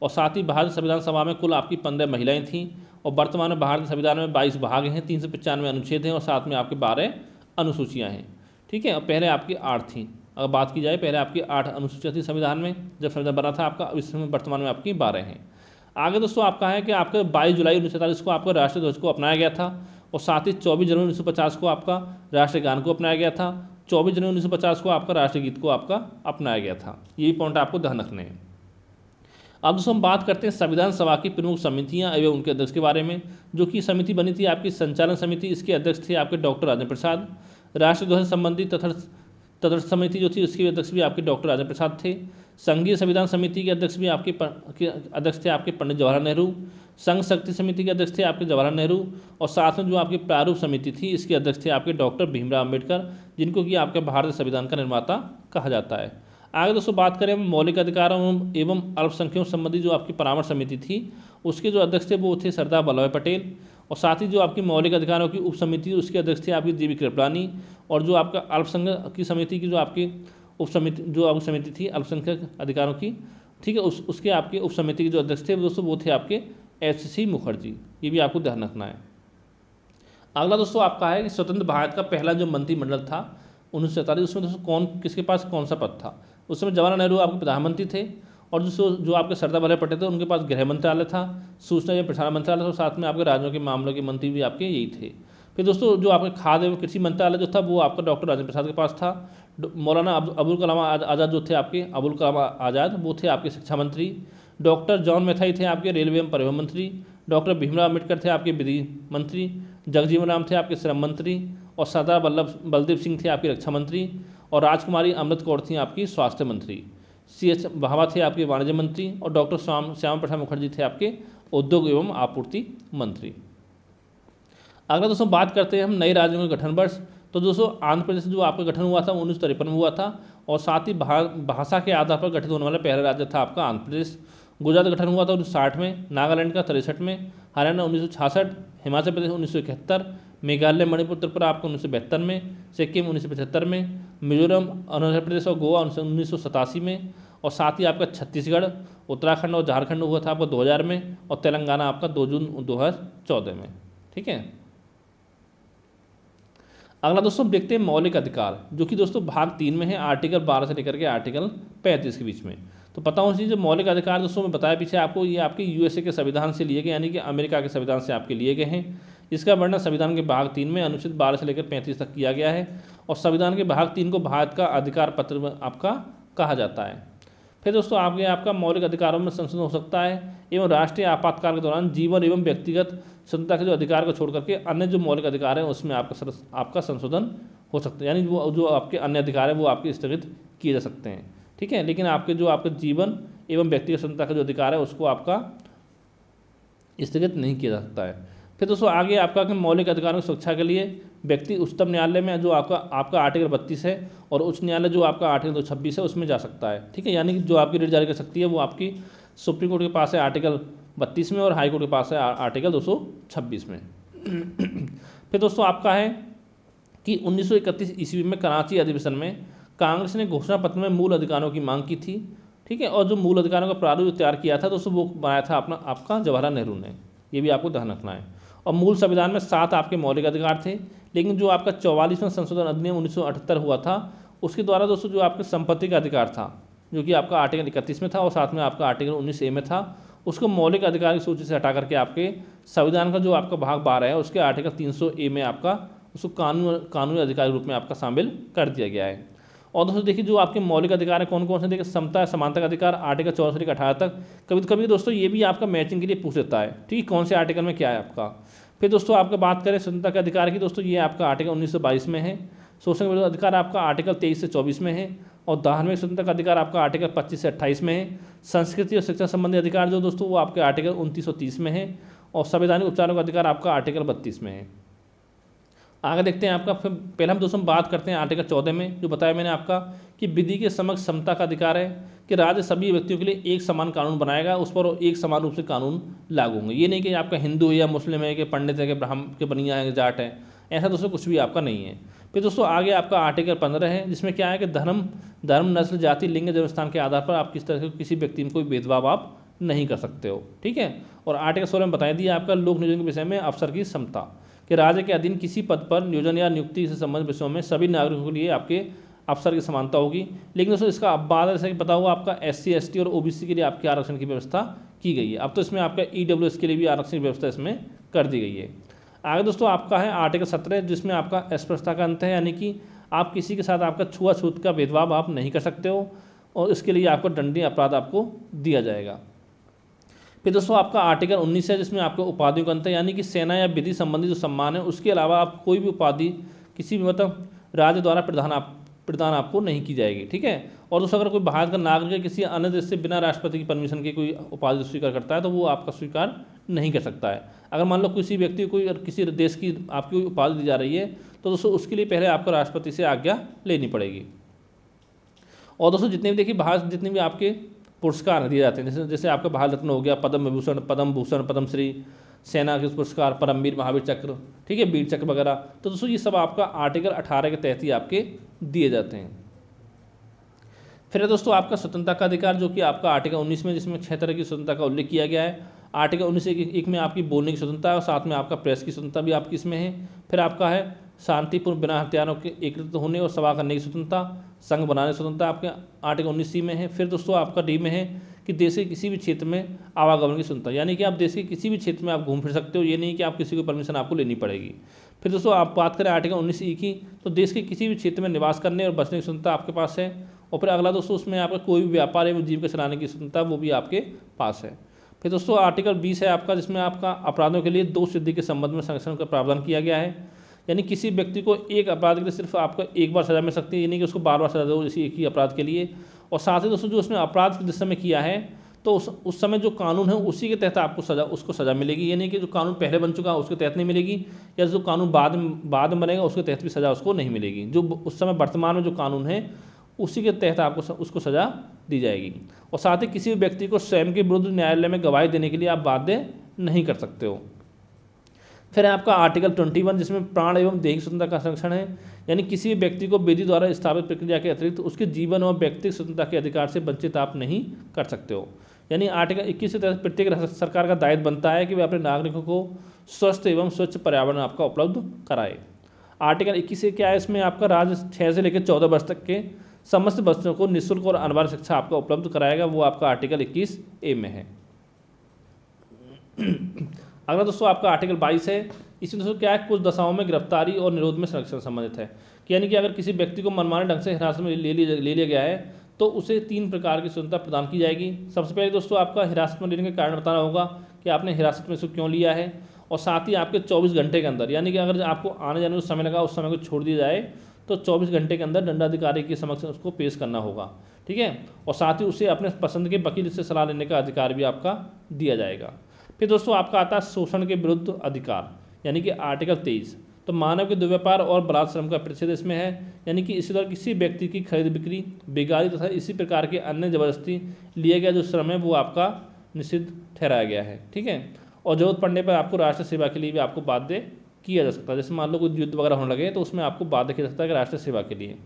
और साथ ही भारतीय संविधान सभा में कुल आपकी 15 महिलाएं थीं। और वर्तमान में भारतीय संविधान में 22 भाग हैं, 395 अनुच्छेद हैं और साथ में आपके 12 अनुसूचियाँ हैं। ठीक है, और पहले आपकी 8 थी। अगर बात की जाए पहले आपकी 8 अनुसूचियाँ थी संविधान में जब संविधान बना था आपका, इसमें वर्तमान में आपकी 12 हैं। आगे दोस्तों आपका है कि आपका 22 जुलाई 1947 को आपका राष्ट्रीय ध्वज को अपनाया गया था। और साथ ही 24 जनवरी 1950 को आपका राष्ट्रीय गान को अपनाया गया था। 24 जनवरी 1950 को आपका राष्ट्रीय गीत को आपका अपनाया गया था। ये भी पॉइंट आपको ध्यान रखने हैं। अब दोस्तों हम बात करते हैं संविधान सभा की प्रमुख समितियां एवं उनके अध्यक्ष के बारे में। जो कि समिति बनी थी आपकी संचालन समिति, इसके अध्यक्ष थे आपके डॉक्टर राजेंद्र प्रसाद। राष्ट्रीय ध्वज संबंधी तदर्थ समिति जो थी उसके अध्यक्ष भी आपके डॉक्टर राजेंद्र प्रसाद थे। संघीय संविधान समिति के अध्यक्ष भी आपके अध्यक्ष थे आपके पंडित जवाहरलाल नेहरू। संघ शक्ति समिति के अध्यक्ष थे आपके जवाहरलाल नेहरू। और साथ में जो आपकी प्रारूप समिति थी इसके अध्यक्ष थे आपके डॉक्टर भीमराव अम्बेडकर, जिनको कि आपके भारतीय संविधान का निर्माता कहा जाता है। आगे दोस्तों बात करें मौलिक अधिकारों एवं अल्पसंख्यकों संबंधी जो आपकी परामर्श समिति थी उसके जो अध्यक्ष थे वो थे सरदार वल्लभ भाई पटेल। और साथ ही जो आपकी मौलिक अधिकारों की उप समिति उसके अध्यक्ष थे आपकी जी वी कृपलानी। और जो आपका अल्पसंख्यक की समिति की जो आपकी उप समिति समिति थी अल्पसंख्यक अधिकारों की, ठीक है, उसके आपके उप समिति के जो अध्यक्ष थे दोस्तों वो थे आपके एच.सी. मुखर्जी। ये भी आपको ध्यान रखना है। अगला दोस्तों आपका है कि स्वतंत्र भारत का पहला जो मंत्रिमंडल था 1947, उसमें दोस्तों कौन किसके पास कौन सा पद था। उस समय जवाहरलाल नेहरू आपके प्रधानमंत्री थे। और जो आपके सरदार वल्लभ पटेल थे उनके पास गृह मंत्रालय था, सूचना एवं प्रसारण मंत्रालय था और साथ में आपके राज्यों के मामलों के मंत्री भी आपके यही थे। फिर दोस्तों जो आपके खाद्य एवं कृषि मंत्रालय जो था वो आपका डॉक्टर राजेंद्र प्रसाद के पास था। मौलाना अबुल कलाम आज़ाद जो थे आपके अबुल कलाम आज़ाद वो थे आपके शिक्षा मंत्री। डॉक्टर जॉन मैथाई थे आपके रेलवे एवं परिवहन मंत्री। डॉक्टर भीमराव अम्बेडकर थे आपके विधि मंत्री। जगजीवन राम थे आपके श्रम मंत्री। और सरदार बलदेव सिंह थे आपके रक्षा मंत्री। और राजकुमारी अमृत कौर थी आपकी स्वास्थ्य मंत्री। C.H. भाभा थे आपके वाणिज्य मंत्री। और डॉक्टर श्यामा प्रसाद मुखर्जी थे आपके उद्योग एवं आपूर्ति मंत्री। अगला दोस्तों बात करते हैं हम नए राज्यों के गठन वर्ष। तो दोस्तों आंध्र प्रदेश जो आपका गठन हुआ था 1953 में हुआ था। और साथ ही भाषा के आधार पर गठित होने वाला पहला राज्य था आपका आंध्र प्रदेश। गुजरात गठन हुआ था 1960 में, नागालैंड का 63 में, हरियाणा 1966, हिमाचल प्रदेश 1971, मेघालय मणिपुर त्रिपुरा आपको 1972 में, सिक्किम 1975 में, मिजोरम अरुणाचल प्रदेश और गोवा 1987 में। और साथ ही आपका छत्तीसगढ़, उत्तराखंड और झारखंड हुआ था आपका 2000 में। और तेलंगाना आपका 2 जून 2014 में। ठीक है, अगला दोस्तों देखते हैं मौलिक अधिकार, जो कि दोस्तों भाग 3 में है, आर्टिकल 12 से लेकर के आर्टिकल 35 के बीच में। तो पता होना चाहिए जो मौलिक अधिकार दोस्तों मैं बताया पीछे आपको, ये आपके यूएसए के संविधान से लिए गए, यानी कि अमेरिका के संविधान से आपके लिए गए हैं। इसका वर्णन संविधान के भाग 3 में अनुच्छेद 12 से लेकर 35 तक किया गया है। और संविधान के भाग 3 को भारत का अधिकार पत्र आपका कहा जाता है। फिर दोस्तों आगे आपका मौलिक अधिकारों में संशोधन हो सकता है एवं राष्ट्रीय आपातकाल के दौरान जीवन एवं व्यक्तिगत स्वतंत्रता के जो अधिकार को छोड़ करके अन्य जो मौलिक अधिकार हैं उसमें आपका संशोधन हो सकता है, यानी वो जो आपके अन्य अधिकार हैं वो आपके स्थगित किए जा सकते हैं। ठीक है, लेकिन आपके जो आपके जीवन एवं व्यक्तिगत स्वतंत्रता का जो अधिकार है उसको आपका स्थगित नहीं किया जा सकता है। फिर दोस्तों आगे आपका मौलिक अधिकारों की सुरक्षा के लिए व्यक्ति उच्चतम न्यायालय में जो आपका आर्टिकल 32 है और उच्च न्यायालय जो आपका आर्टिकल 226 है उसमें जा सकता है। ठीक है, यानी कि जो आपकी रिट जारी कर सकती है वो आपकी सुप्रीम कोर्ट के पास है आर्टिकल 32 में और हाई कोर्ट के पास है आर्टिकल 226 में। फिर दोस्तों आपका है कि 1931 ईस्वी में कराची अधिवेशन में कांग्रेस ने घोषणा पत्र में मूल अधिकारों की मांग की थी। ठीक है, और जो मूल अधिकारों का प्रारूप तैयार किया था दोस्तों वो बनाया था आपका जवाहरलाल नेहरू ने। ये भी आपको ध्यान रखना है। और मूल संविधान में 7 आपके मौलिक अधिकार थे, लेकिन जो आपका 44वां संशोधन अधिनियम 1978 हुआ था उसके द्वारा दोस्तों जो आपके संपत्ति का अधिकार था जो कि आपका आर्टिकल 31 में था और साथ में आपका आर्टिकल 19A में था, उसको मौलिक अधिकार की सूची से हटा करके आपके संविधान का जो आपका भाग 12 है उसके आर्टिकल 300A में आपका उसको कानूनी अधिकार के रूप में आपका शामिल कर दिया गया है। और दोस्तों देखिए जो आपके मौलिक अधिकार है कौन कौन से, देखिए समता समानता का अधिकार आर्टिकल 14 से लेकर 18 तक। कभी कभी दोस्तों ये भी आपका मैचिंग के लिए पूछ लेता है, ठीक है, कौन से आर्टिकल में क्या है आपका। फिर दोस्तों आपका बात करें स्वतंत्रता के अधिकार की, दोस्तों ये आपका आर्टिकल 1922 में है। शोषण विरोधी अधिकार आपका आर्टिकल 23 से 24 में है। और धार्मिक स्वतंत्रता का अधिकार आपका आर्टिकल 25 से 28 में है। संस्कृति और शिक्षा संबंधी अधिकार जो दोस्तों वो आपके आर्टिकल 29 और 30 में है। और संवैधानिक उपचारों का अधिकार आपका आर्टिकल 32 में है। आगे देखते हैं आपका, फिर पहले हम दोस्तों बात करते हैं आर्टिकल 14 में, जो बताया मैंने आपका कि विधि के समक्ष समता का अधिकार है, कि राज्य सभी व्यक्तियों के लिए एक समान कानून बनाएगा, उस पर एक समान रूप से कानून लागू होंगे। ये नहीं कि आपका हिंदू है या मुस्लिम है, कि पंडित है, कि ब्राह्मण के बनिया है, जाट है, ऐसा दोस्तों कुछ भी आपका नहीं है। फिर दोस्तों आगे आपका आर्टिकल 15 है, जिसमें क्या है कि धर्म नस्ल जाति लिंग जन्मस्थान के आधार पर आप किस तरह से किसी व्यक्ति में कोई भेदभाव आप नहीं कर सकते हो, ठीक है। और आर्टिकल 16 में बता दिया आपका लोक नियोजन के विषय में अफसर की समता, कि राज्य के अधीन किसी पद पर नियोजन या नियुक्ति से संबंधित विषयों में सभी नागरिकों के लिए आपके अफसर की समानता होगी। लेकिन दोस्तों इसका अब बाद जैसे कि पता हुआ आपका SC ST और OBC के लिए आपके आरक्षण की व्यवस्था की गई है। अब तो इसमें आपका EWS के लिए भी आरक्षण की व्यवस्था इसमें कर दी गई है। आगे दोस्तों आपका है आर्टिकल 17, जिसमें आपका अस्पृश्यता का अंत है, यानी कि आप किसी के साथ आपका छुआछूत का भेदभाव आप नहीं कर सकते हो, और इसके लिए आपको दंडनीय अपराध आपको दिया जाएगा। फिर दोस्तों आपका आर्टिकल 19 है, जिसमें आपको उपाधियों का अंत है, यानी कि सेना या विधि संबंधी जो सम्मान है उसके अलावा आप कोई भी उपाधि किसी भी मतलब राज्य द्वारा प्रदान आपको नहीं की जाएगी, ठीक है। और दोस्तों अगर कोई भारत का नागरिक है किसी अन्य देश से बिना राष्ट्रपति की परमिशन के कोई उपाधि स्वीकार करता है तो वो आपका स्वीकार नहीं कर सकता है। अगर मान लो किसी व्यक्ति को कोई किसी देश की आपकी कोई उपाधि दी जा रही है तो दोस्तों उसके लिए पहले आपको राष्ट्रपति से आज्ञा लेनी पड़ेगी। और दोस्तों जितने भी देखिए बाहर जितने भी आपके पुरस्कार दिए जाते हैं, जैसे आपका भारत रत्न हो गया, पद्म विभूषण, पद्म भूषण, पद्मश्री, सेना के पुरस्कार, परमवीर, महावीर चक्र, ठीक है, वीर चक्र वगैरह, तो दोस्तों ये सब आपका आर्टिकल 18 के तहत ही आपके दिए जाते हैं। फिर है दोस्तों आपका स्वतंत्रता का अधिकार, जो कि आपका आर्टिकल 19 में, जिसमें 6 तरह की स्वतंत्रता का उल्लेख किया गया है। आर्टिकल 19 में आपकी बोलने की स्वतंत्रता है, और साथ में आपका प्रेस की स्वतंत्रता भी आपकी इसमें है। फिर आपका है शांतिपूर्ण बिना हथियारों के एकत्रित होने और सभा करने की स्वतंत्रता, संघ बनाने की स्वतंत्रता आपके आर्टिकल 19C में है। फिर दोस्तों आपका D में है कि देश के किसी भी क्षेत्र में आवागमन की स्वतंत्रता, यानी कि आप देश के किसी भी क्षेत्र में आप घूम फिर सकते हो, ये नहीं कि आप किसी को परमिशन आपको लेनी पड़ेगी। फिर दोस्तों आप बात करें आर्टिकल 19E की, तो देश के किसी भी क्षेत्र में निवास करने और बसने की स्वतंत्रता आपके पास है। और फिर अगला दोस्तों उसमें आपका कोई भी व्यापार एवं जीविका चलाने की स्वतंत्रता वो भी आपके पास है। फिर दोस्तों आर्टिकल 20 है आपका, जिसमें आपका अपराधों के लिए दोष सिद्धि के संबंध में संरक्षण का प्रावधान किया गया है, यानी किसी व्यक्ति को एक अपराध के लिए सिर्फ आपको एक बार सजा मिल सकती है, यानी कि उसको बार बार सजा दो इसी एक ही अपराध के लिए। और साथ ही दोस्तों जो उसने अपराध जिस समय किया है तो उस समय जो कानून है उसी के तहत आपको उसको सजा मिलेगी, यानी कि जो कानून पहले बन चुका है उसके तहत नहीं मिलेगी, या जो कानून बाद में बनेगा उसके तहत भी सजा उसको नहीं मिलेगी। जो उस समय वर्तमान में जो कानून है उसी के तहत आपको उसको सजा दी जाएगी। और साथ ही किसी भी व्यक्ति को स्वयं के विरुद्ध न्यायालय में गवाही देने के लिए आप बाध्य नहीं कर सकते हो। फिर है आपका आर्टिकल 21, जिसमें प्राण एवं दैहिक स्वतंत्रता का संरक्षण है, यानी किसी भी व्यक्ति को विधि द्वारा स्थापित प्रक्रिया के अतिरिक्त उसके जीवन और व्यक्तिगत स्वतंत्रता के अधिकार से वंचित आप नहीं कर सकते हो। यानी आर्टिकल 21 के तहत प्रत्येक सरकार का दायित्व बनता है कि वे अपने नागरिकों को स्वस्थ एवं स्वच्छ पर्यावरण आपका उपलब्ध कराए। आर्टिकल 21 से क्या है, इसमें आपका राज्य 6 से लेकर 14 वर्ष तक के समस्त बच्चों को निःशुल्क और अनिवार्य शिक्षा आपका उपलब्ध कराएगा, वो आपका आर्टिकल 21A में है। अगला दोस्तों आपका आर्टिकल 22 है। इसमें दोस्तों क्या है, कुछ दशाओं में गिरफ्तारी और निरोध में संरक्षण संबंधित है, कि यानी कि अगर किसी व्यक्ति को मनमाने ढंग से हिरासत में ले लिया गया है तो उसे 3 प्रकार की स्वतंत्रता प्रदान की जाएगी। सबसे पहले दोस्तों आपका हिरासत में लेने का कारण बताना होगा कि आपने हिरासत में इसको क्यों लिया है, और साथ ही आपके 24 घंटे के अंदर, यानी कि अगर आपको आने जाने में समय लगा उस समय को छोड़ दिया जाए तो 24 घंटे के अंदर दंडाधिकारी के समक्ष उसको पेश करना होगा, ठीक है। और साथ ही उसे अपने पसंद के वकील से सलाह लेने का अधिकार भी आपका दिया जाएगा। फिर दोस्तों आपका आता है शोषण के विरुद्ध अधिकार, यानी कि आर्टिकल 23, तो मानव के दुर्व्यापार और बलात्कार श्रम का प्रतिषेध इसमें है, यानी कि इसी तरह किसी व्यक्ति की खरीद बिक्री, बेगारी तथा इसी प्रकार के अन्य जबरदस्ती लिया गया जो श्रम है वो आपका निषिद्ध ठहराया गया है, ठीक है। और जरूरत पड़ने पर आपको राष्ट्रीय सेवा के लिए भी आपको बाध्य किया जा सकता है, जैसे मान लो कोई युद्ध वगैरह होने लगे तो उसमें आपको बाध्य किया जा सकता है कि राष्ट्रीय सेवा के लिए।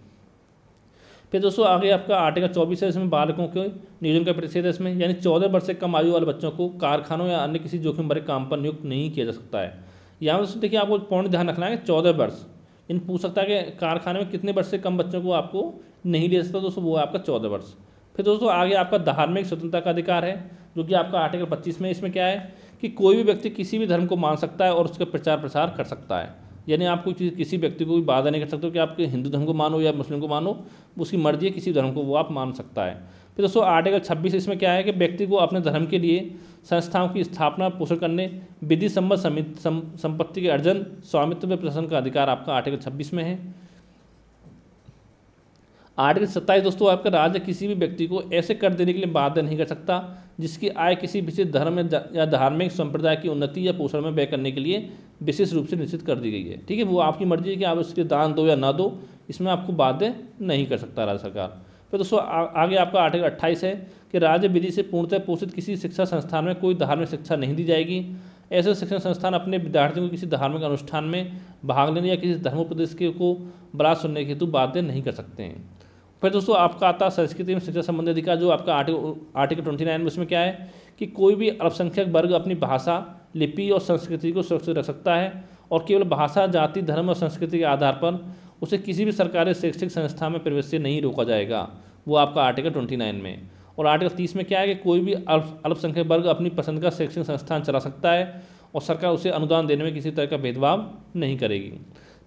फिर दोस्तों आगे आपका आर्टिकल 24 है, इसमें बालकों के नियोजन का प्रतिषेध है इसमें, यानी 14 वर्ष से कम आयु वाले बच्चों को कारखानों या अन्य किसी जोखिम भरे काम पर नियुक्त नहीं किया जा सकता है। यहाँ पर दोस्तों देखिए आपको पूर्ण ध्यान रखना है कि 14 वर्ष, इन पूछ सकता है कि कारखाने में कितने वर्ष से कम बच्चों को आपको नहीं ले सकता, दोस्तों वो है आपका 14 वर्ष। फिर दोस्तों आगे आपका धार्मिक स्वतंत्रता का अधिकार है, जो कि आपका आर्टिकल 25 में, इसमें क्या है कि कोई भी व्यक्ति किसी भी धर्म को मान सकता है और उसका प्रचार प्रसार कर सकता है, यानी आप किसी व्यक्ति को भी बाधा नहीं कर सकते हो कि आप हिंदू धर्म को मानो या मुस्लिम को मानो, उसकी मर्जी है, किसी धर्म को वो आप मान सकता है। फिर दोस्तों आर्टिकल 26 इसमें क्या है कि व्यक्ति को अपने धर्म के लिए संस्थाओं की स्थापना पोषण करने, विधि सम्मत संपत्ति के अर्जन, स्वामित्व व प्रशासन का अधिकार आपका आर्टिकल 26 में है। आर्टिकल 27 दोस्तों आपका राज्य किसी भी व्यक्ति को ऐसे कर देने के लिए बाध्य नहीं कर सकता जिसकी आय किसी विशेष धर्म या धार्मिक संप्रदाय की उन्नति या पोषण में व्यय करने के लिए विशेष रूप से निश्चित कर दी गई है। ठीक है, वो आपकी मर्जी है कि आप उसके दान दो या ना दो, इसमें आपको बाध्य नहीं कर सकता राज्य सरकार। फिर दोस्तों आगे आपका आर्टिकल 28 है कि राज्य विधि से पूर्णतः पोषित किसी शिक्षा संस्थान में कोई धार्मिक शिक्षा नहीं दी जाएगी। ऐसे शिक्षण संस्थान अपने विद्यार्थियों को किसी धार्मिक अनुष्ठान में भाग लेने या किसी धर्मोपदेश को बात सुनने के हेतु बाध्य नहीं कर सकते हैं। फिर दोस्तों आपका आता है संस्कृति में शिक्षा संबंधी अधिकार, जो आपका आर्टिकल 29 में उसमें क्या है कि कोई भी अल्पसंख्यक वर्ग अपनी भाषा, लिपि और संस्कृति को सुरक्षित रख सकता है और केवल भाषा, जाति, धर्म और संस्कृति के आधार पर उसे किसी भी सरकारी शैक्षिक संस्था में प्रवेश से नहीं रोका जाएगा। वो आपका आर्टिकल 29 में। और आर्टिकल 30 में क्या है कि कोई भी अल्पसंख्यक वर्ग अपनी पसंद का शैक्षणिक संस्थान चला सकता है और सरकार उसे अनुदान देने में किसी तरह का भेदभाव नहीं करेगी।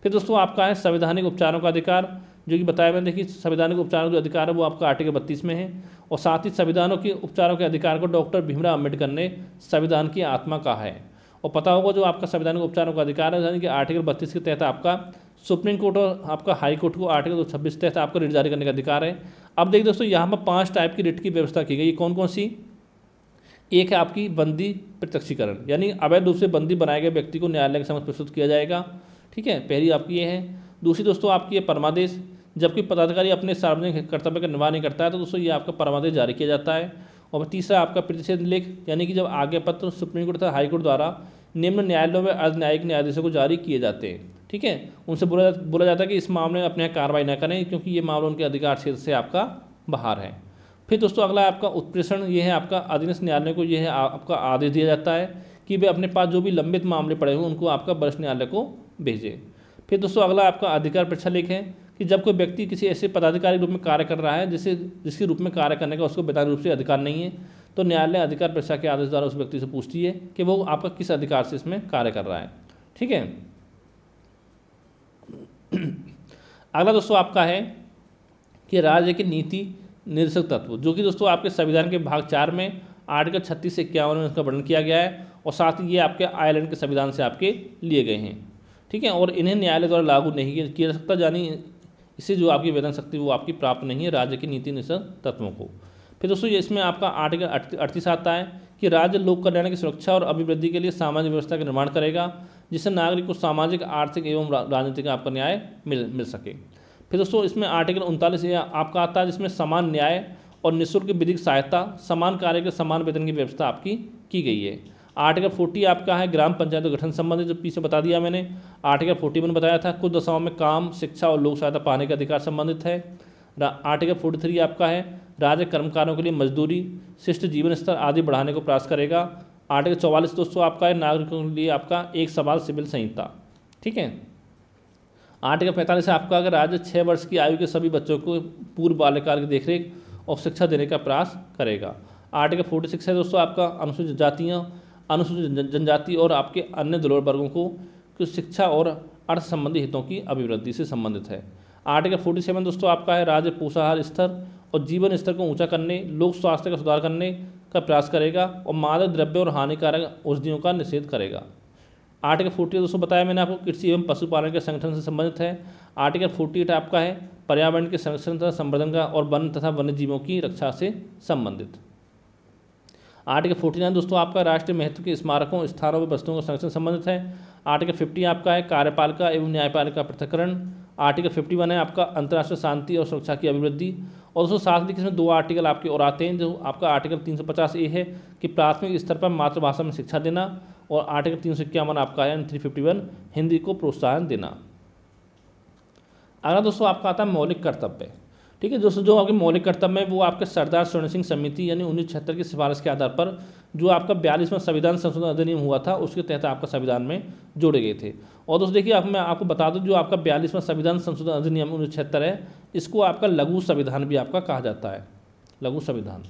फिर दोस्तों आपका है संवैधानिक उपचारों का अधिकार, जो कि बताया मैंने देखिए संवैधानिक उपचारों का जो अधिकार है वो आपका आर्टिकल 32 में है। और साथ ही संविधानों के उपचारों के अधिकार को डॉक्टर भीमराव अम्बेडकर ने संविधान की आत्मा कहा है। और पता होगा जो आपका संवैधानिक उपचारों का अधिकार है, यानी कि आर्टिकल 32 के तहत आपका सुप्रीम कोर्ट और आपका हाई कोर्ट को आर्टिकल 226 तहत आपको रिट जारी करने का अधिकार है। अब देखिए दोस्तों यहाँ पर 5 टाइप की रिट की व्यवस्था की गई। कौन कौन सी? एक है आपकी बंदी प्रत्यक्षीकरण, यानी अवैध रूप से बंदी बनाए गए व्यक्ति को न्यायालय के समक्ष प्रस्तुत किया जाएगा। ठीक है, पहली आपकी ये है। दूसरी दोस्तों आपकी है परमादेश, जबकि पदाधिकारी अपने सार्वजनिक कर्तव्य का निर्वाह नहीं करता है तो दोस्तों ये आपका परमादेश जारी किया जाता है। और तीसरा आपका प्रतिषेध लेख, यानी कि जब आज्ञा पत्र सुप्रीम कोर्ट तथा हाई कोर्ट द्वारा निम्न न्यायालयों में अर्ध न्यायिक न्यायाधीशों को जारी किए जाते हैं। ठीक है, उनसे बोला जाता है कि इस मामले में अपने यहाँ कार्रवाई न करें क्योंकि ये मामला उनके अधिकार क्षेत्र से आपका बाहर है। फिर दोस्तों अगला आपका उत्प्रेषण, ये है आपका अधीनस्थ न्यायालय को ये है आपका आदेश दिया जाता है कि वे अपने पास जो भी लंबित मामले पड़े हुए उनको आपका वरिष्ठ न्यायालय को भेजें। फिर दोस्तों अगला आपका अधिकार परीक्षा लेख है कि जब कोई व्यक्ति किसी ऐसे पदाधिकारी रूप में कार्य कर रहा है जिसके रूप में कार्य करने का उसको वैधानिक रूप से अधिकार नहीं है, तो न्यायालय अधिकार परीक्षा के आदेश द्वारा उस व्यक्ति से पूछती है कि वो आपका किस अधिकार से इसमें कार्य कर रहा है। ठीक है, अगला दोस्तों आपका है कि राज्य की नीति निर्देशक तत्व, जो कि दोस्तों आपके संविधान के भाग 4 में आर्टिकल 36 से 51 में इसका वर्णन किया गया है। और साथ ही ये आपके आयरलैंड के संविधान से आपके लिए गए हैं। ठीक है, और इन्हें न्यायालय द्वारा लागू नहीं किया जा सकता, यानी इससे जो आपकी वेतन शक्ति वो आपकी प्राप्त नहीं है राज्य की नीति निर्देशक तत्वों को। फिर दोस्तों ये इसमें आपका आर्टिकल 38 आता है कि राज्य लोक कल्याण की सुरक्षा और अभिवृद्धि के लिए सामाजिक व्यवस्था का निर्माण करेगा जिससे नागरिक को सामाजिक, आर्थिक एवं राजनीतिक आपका न्याय मिल सके। फिर दोस्तों इसमें आर्टिकल 39 आपका आता है जिसमें समान न्याय और निःशुल्क विधिक सहायता, समान कार्य के समान वेतन की व्यवस्था आपकी की गई है। आर्टिकल 40 आपका है ग्राम पंचायत गठन संबंधी, जो पीछे बता दिया मैंने। आर्टिकल 41 बताया था कुछ दशाओं में काम, शिक्षा और लोक सहायता पाने का अधिकार संबंधित है। आर्टिकल 43 आपका है राज्य कर्मकारों के लिए मजदूरी, शिष्ट जीवन स्तर आदि बढ़ाने को प्रयास करेगा। आर्टिकल 44 दोस्तों आपका है नागरिकों के लिए आपका एक सवाल सिविल संहिता। ठीक है, आर्टिकल 45 आपका अगर राज्य 6 वर्ष की आयु के सभी बच्चों को पूर्व बाल्यकाल की देखरेख और शिक्षा देने का प्रयास करेगा। आर्टिकल 46 है दोस्तों आपका अनुसूचित जातियाँ, अनुसूचित जनजाति और आपके अन्य दुर्बल वर्गों को शिक्षा और अर्थ संबंधी हितों की अभिवृद्धि से संबंधित है। आर्टिकल 47 दोस्तों आपका है राज्य पोषाहार स्तर और जीवन स्तर को ऊंचा करने, लोक स्वास्थ्य का सुधार करने का प्रयास करेगा और मादक द्रव्य और हानिकारक औषधियों का निषेध करेगा। आर्टिकल 48 दोस्तों बताया मैंने आपको कृषि एवं पशुपालन के संगठन से संबंधित है। आर्टिकल 48 आपका है पर्यावरण के संरक्षण तथा संवर्धन का और वन तथा वन्य जीवों की रक्षा से संबंधित। आर्टिकल 49 दोस्तों आपका राष्ट्रीय महत्व के स्मारकों, स्थानों व वस्तुओं का संरक्षण संबंधित है। आर्टिकल 50 आपका है कार्यपालिका एवं न्यायपालिका पृथक्करण। आर्टिकल 51 है आपका अंतर्राष्ट्रीय शांति और सुरक्षा की अभिवृद्धि। और दोस्तों साथ ही इसमें 2 आर्टिकल आपके और आते हैं, जो आपका आर्टिकल 350 है कि प्राथमिक स्तर पर मातृभाषा में शिक्षा देना, और आर्टिकल 351 आपका है 351 हिंदी को प्रोत्साहन देना। अगला दोस्तों आपका आता है मौलिक कर्तव्य। ठीक है दोस्तों, जो आपके मौलिक कर्तव्य है वो आपके सरदार स्वर्ण सिंह समिति यानी 1976 की सिफारिश के आधार पर जो आपका 42वां संविधान संशोधन अधिनियम हुआ था उसके तहत आपका संविधान में जोड़े गए थे। और दोस्तों देखिए मैं आपको बता दूं जो आपका 42वां संविधान संशोधन अधिनियम 1976 है, इसको आपका लघु संविधान भी आपका कहा जाता है, लघु संविधान,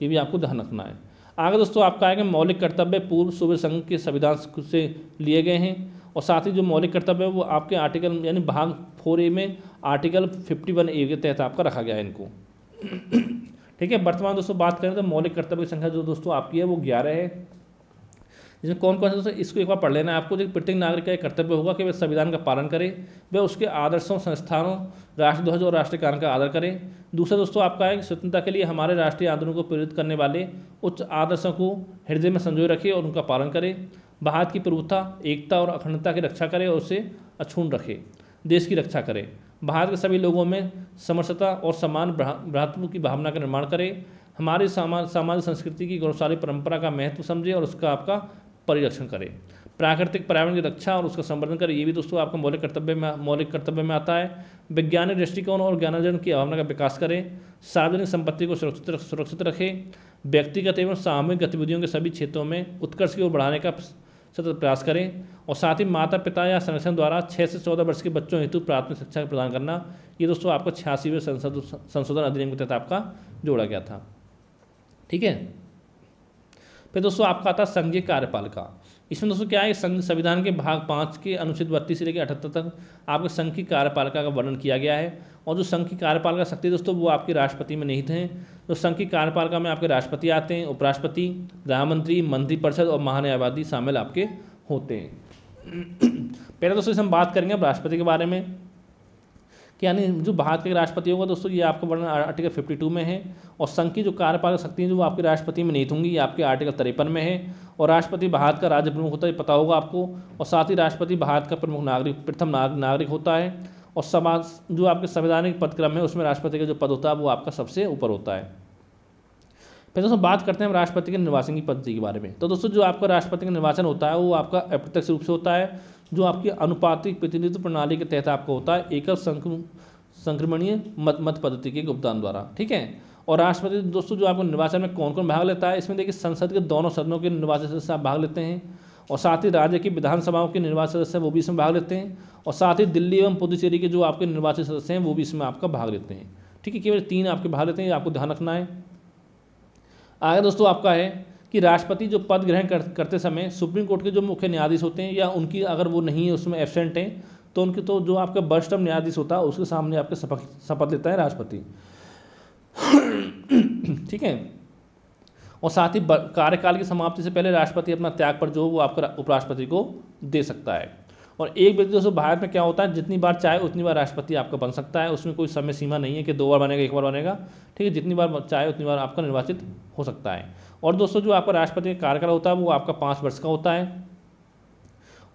ये भी आपको ध्यान रखना है। आगे दोस्तों आपका आएगा मौलिक कर्तव्य पूर्व सोवियत संघ के संविधान से लिए गए हैं। और साथ ही जो मौलिक कर्तव्य है वो आपके आर्टिकल यानी भाग 4A में आर्टिकल 51A के तहत आपका रखा गया है इनको। ठीक है, वर्तमान दोस्तों बात करें तो मौलिक कर्तव्य की संख्या जो दोस्तों आपकी है वो 11 है, इसमें कौन कौन से दोस्तों, इसको एक बार पढ़ लेना है आपको। जो प्रत्येक नागरिक का एक कर्तव्य होगा कि वह संविधान का पालन करे, वह उसके आदर्शों, संस्थानों, राष्ट्रध्वज और राष्ट्रीय गान का आदर करे। दूसरा दोस्तों आपका है कि स्वतंत्रता के लिए हमारे राष्ट्रीय आंदोलन को प्रेरित करने वाले उच्च आदर्शों को हृदय में संजोए रखे और उनका पालन करे। भारत की प्रभुत्ता, एकता और अखंडता की रक्षा करे और उसे अक्षुण्ण रखे। देश की रक्षा करे। भारत के सभी लोगों में समरसता और समान भ्रातृत्व की भावना का निर्माण करे। हमारी सामाजिक संस्कृति की गौरवशाली परंपरा का महत्व समझे और उसका आपका परिरक्षण करे। प्राकृतिक पर्यावरण की रक्षा और उसका संवर्धन करे, ये भी दोस्तों आपका मौलिक कर्तव्य में आता है। वैज्ञानिक दृष्टिकोण और ज्ञानार्जन की भावना का विकास करे। सार्वजनिक संपत्ति को सुरक्षित रखे। व्यक्तिगत एवं सामूहिक गतिविधियों के सभी क्षेत्रों में उत्कर्ष की ओर बढ़ाने का सतत प्रयास करें। और साथ ही माता पिता या संरक्षण द्वारा 6 से 14 वर्ष के बच्चों हेतु प्राथमिक शिक्षा प्रदान करना, ये दोस्तों आपका 86वें संशोधन अधिनियम के तहत आपका जोड़ा गया था। ठीक है। फिर दोस्तों आपका आता है संघीय कार्यपालिका। इसमें दोस्तों क्या है, संविधान के भाग 5 के अनुच्छेद 32 से लेकर 78 तक आपके संघ की कार्यपालिका का वर्णन किया गया है। और जो संघ की कार्यपालिका शक्ति दोस्तों वो आपके राष्ट्रपति में निहित हैं। तो संघ की कार्यपालिका में आपके राष्ट्रपति आते हैं, उपराष्ट्रपति, प्रधानमंत्री, मंत्रिपरिषद और महान्यायवादी शामिल आपके होते हैं। पहले दोस्तों हम बात करेंगे राष्ट्रपति के बारे में कि यानी जो भारत के राष्ट्रपति होगा दोस्तों, ये आपका वर्णन आर्टिकल 52 में है। और संघ की जो कार्यपालक शक्ति है जो आपके राष्ट्रपति में निहित होंगी, ये आपके आर्टिकल 53 में है। और राष्ट्रपति भारत का राज्य प्रमुख होता है, पता होगा आपको। और साथ ही राष्ट्रपति भारत का प्रथम नागरिक होता है। और समाज जो आपके संवैधानिक पदक्रम है उसमें राष्ट्रपति का जो पद होता है वो आपका सबसे ऊपर होता है। फिर दोस्तों बात करते हैं राष्ट्रपति के निर्वाचन की पद्धति के बारे में। तो दोस्तों जो आपका राष्ट्रपति का निर्वाचन होता है वो आपका अप्रत्यक्ष रूप से होता है, जो आपकी अनुपातिक प्रतिनिधित्व प्रणाली के तहत आपको होता है, एकल संक्रमणीय मत पद्धति के योगदान द्वारा। ठीक है। और राष्ट्रपति दोस्तों जो आपको निर्वाचन में कौन कौन भाग लेता है, इसमें देखिए संसद के दोनों सदनों के निर्वाचित सदस्य आप भाग लेते हैं। और साथ ही राज्य की विधानसभाओं के निर्वाचित सदस्य वो भी इसमें भाग लेते हैं। और साथ ही दिल्ली एवं पुडुचेरी के जो आपके निर्वाचित सदस्य हैं वो भी इसमें आपका भाग लेते हैं। ठीक है। केवल 3 आपके भाग लेते हैं, आपको ध्यान रखना है। आगे दोस्तों आपका है कि राष्ट्रपति जो पद ग्रहण करते समय सुप्रीम कोर्ट के जो मुख्य न्यायाधीश होते हैं या उनकी अगर वो नहीं है उसमें एब्सेंट हैं तो उनके तो जो आपका वरिष्ठतम न्यायाधीश होता है उसके सामने आपके शपथ लेता है राष्ट्रपति। ठीक है। और साथ ही कार्यकाल की समाप्ति से पहले राष्ट्रपति अपना त्याग पर जो वो आपका उपराष्ट्रपति को दे सकता है। और एक व्यक्ति दोस्तों भारत में क्या होता है, जितनी बार चाहे उतनी बार राष्ट्रपति आपका बन सकता है, उसमें कोई समय सीमा नहीं है कि 2 बार बनेगा 1 बार बनेगा। ठीक है। जितनी बार चाहे उतनी बार आपका निर्वाचित हो सकता है। और दोस्तों जो आपका राष्ट्रपति का कार्यकाल होता है वो आपका 5 वर्ष का होता है।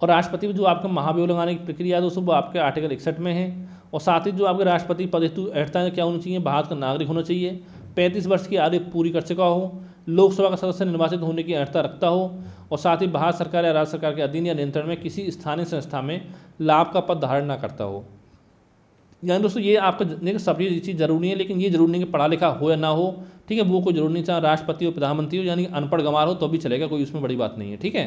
और राष्ट्रपति जो आपका महाभियोग लगाने की प्रक्रिया है दोस्तों वो आपके आर्टिकल 61 में है। और साथ ही जो आपके राष्ट्रपति पद हेतु अर्हता क्या होनी चाहिए, भारत का नागरिक होना चाहिए, 35 वर्ष की आयु पूरी कर चुका हो, लोकसभा का सदस्य निर्वाचित होने की अर्हता रखता हो, और साथ ही भारत सरकार या राज्य सरकार के अधीन या नियंत्रण में किसी स्थानीय संस्था में लाभ का पद धारण न करता हो। यानी दोस्तों ये आपका देखिए सभी चीज़ जरूरी है, लेकिन ये जरूरी नहीं कि पढ़ा लिखा हो या ना हो। ठीक है। वो कोई जरूरी नहीं, चाहे राष्ट्रपति हो, प्रधानमंत्री हो, यानी अनपढ़ गंवार हो तो भी चलेगा, कोई उसमें बड़ी बात नहीं है। ठीक है।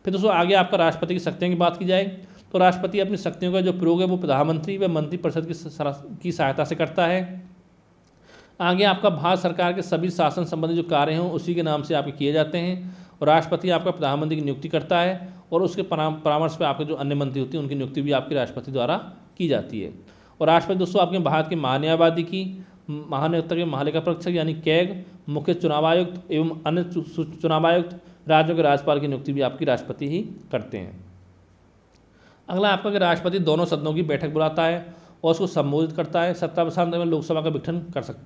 फिर दोस्तों आगे आपका राष्ट्रपति की शक्तियों की बात की जाए तो राष्ट्रपति अपनी शक्तियों का जो प्रयोग है वो प्रधानमंत्री व मंत्रिपरिषद की सहायता से करता है। आगे आपका भारत सरकार के सभी शासन संबंधी जो कार्य हैं उसी के नाम से आपके किए जाते हैं। और राष्ट्रपति आपका प्रधानमंत्री की नियुक्ति करता है और उसके परामर्श पर आपके जो अन्य मंत्री होते हैं उनकी नियुक्ति भी आपके राष्ट्रपति द्वारा की जाती है। और राष्ट्रपति दोस्तों आपके भारत के महान्यायवादी की, महान्यायिका के महालेखा परीक्षक यानी कैग, मुख्य चुनाव आयुक्त एवं अन्य चुनाव आयुक्त, राज्यों के राज्यपाल की नियुक्ति भी आपकी राष्ट्रपति ही करते हैं। अगला आपका कि राष्ट्रपति दोनों सदनों की बैठक बुलाता है और उसको संबोधित करता है। सत्तावसान में लोकसभा का गठन